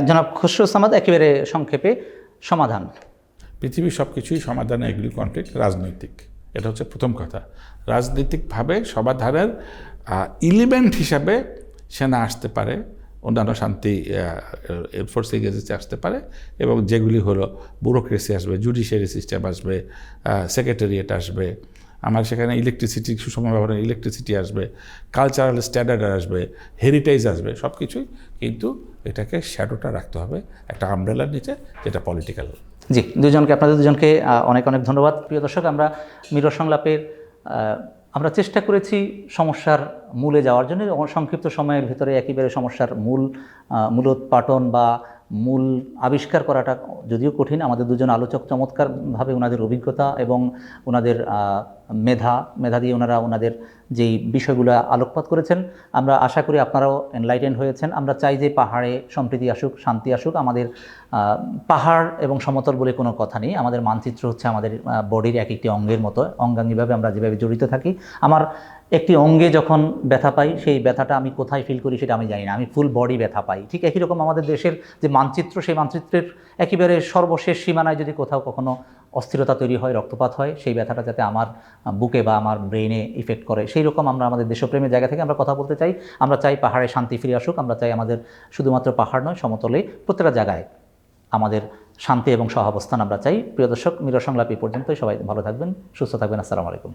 জনাব খসরু সামাদ, একেবারে সংক্ষেপে সমাধান। পৃথিবীর সব কিছুই সমাধানে এগুলি কনফ্লিক্ট রাজনৈতিক, এটা হচ্ছে প্রথম কথা। রাজনৈতিকভাবে সমাধানের এলিমেন্ট হিসাবে সেনা আসতে পারে, অন্যান্য শান্তি ফোর্স এজেন্সি আসতে পারে, এবং যেগুলি হলো ব্যুরোক্রেসি আসবে, জুডিশিয়ারি সিস্টেম আসবে, সেক্রেটারিয়েট আসবে, আমার সেখানে ইলেকট্রিসিটি, সুষম ব্যবহারের ইলেকট্রিসিটি আসবে, কালচারাল স্ট্যান্ডার্ড আসবে, হেরিটেজ আসবে, সব কিছুই। কিন্তু এটাকে শ্যাডোটা রাখতে হবে একটা আমব্রেলার নিচে, যেটা পলিটিক্যাল। জি, আপনাদের দুজনকে অনেক অনেক ধন্যবাদ। প্রিয় দর্শক, আমরা মিরর সংলাপের আমরা চেষ্টা করেছি সমস্যার মূলে যাওয়ার জন্য। সংক্ষিপ্ত সময়ের ভিতরে একেবারে সমস্যার মূলোৎপাটন বা মূল আবিষ্কার করাটা যদিও কঠিন। আমাদের দুজন আলোচক চমৎকারভাবে ওনাদের অভিজ্ঞতা এবং ওনাদের মেধা দিয়ে ওনাদের যেই বিষয়গুলো আলোকপাত করেছেন, আমরা আশা করি আপনারাও এনলাইটেন হয়েছেন। আমরা চাই যে পাহাড়ে সম্প্রীতি আসুক, শান্তি আসুক। আমাদের পাহাড় এবং সমতল বলে কোনো কথা নেই। আমাদের মানচিত্র হচ্ছে আমাদের বডির এক একটি অঙ্গের মতো, অঙ্গাঙ্গিভাবে আমরা যেভাবে জড়িত থাকি। আমার একটি অঙ্গে যখন ব্যথা পাই, সেই ব্যথাটা আমি কোথায় ফিল করি সেটা আমি জানি না, আমি ফুল বডি ব্যথা পাই। ঠিক একই রকম আমাদের দেশের যে মানচিত্র, সেই মানচিত্রের একেবারে সর্বশেষ সীমানায় যদি কোথাও কখনো অস্থিরতা তৈরি হয়, রক্তপাত হয়, সেই ব্যথাটা যাতে আমার বুকে বা আমার ব্রেইনে ইফেক্ট করে, সেই রকম আমরা আমাদের দেশপ্রেমের জায়গা থেকে আমরা কথা বলতে চাই। আমরা চাই পাহাড়ে শান্তি ফিরে আসুক। আমরা চাই আমাদের শুধুমাত্র পাহাড় নয়, সমতলে প্রত্যেকটা জায়গায় আমাদের শান্তি এবং সহাবস্থান আমরা চাই। প্রিয় দর্শক, মিরর সংলাপ এই পর্যন্তই। সবাই ভালো থাকবেন, সুস্থ থাকবেন। আসসালামু আলাইকুম।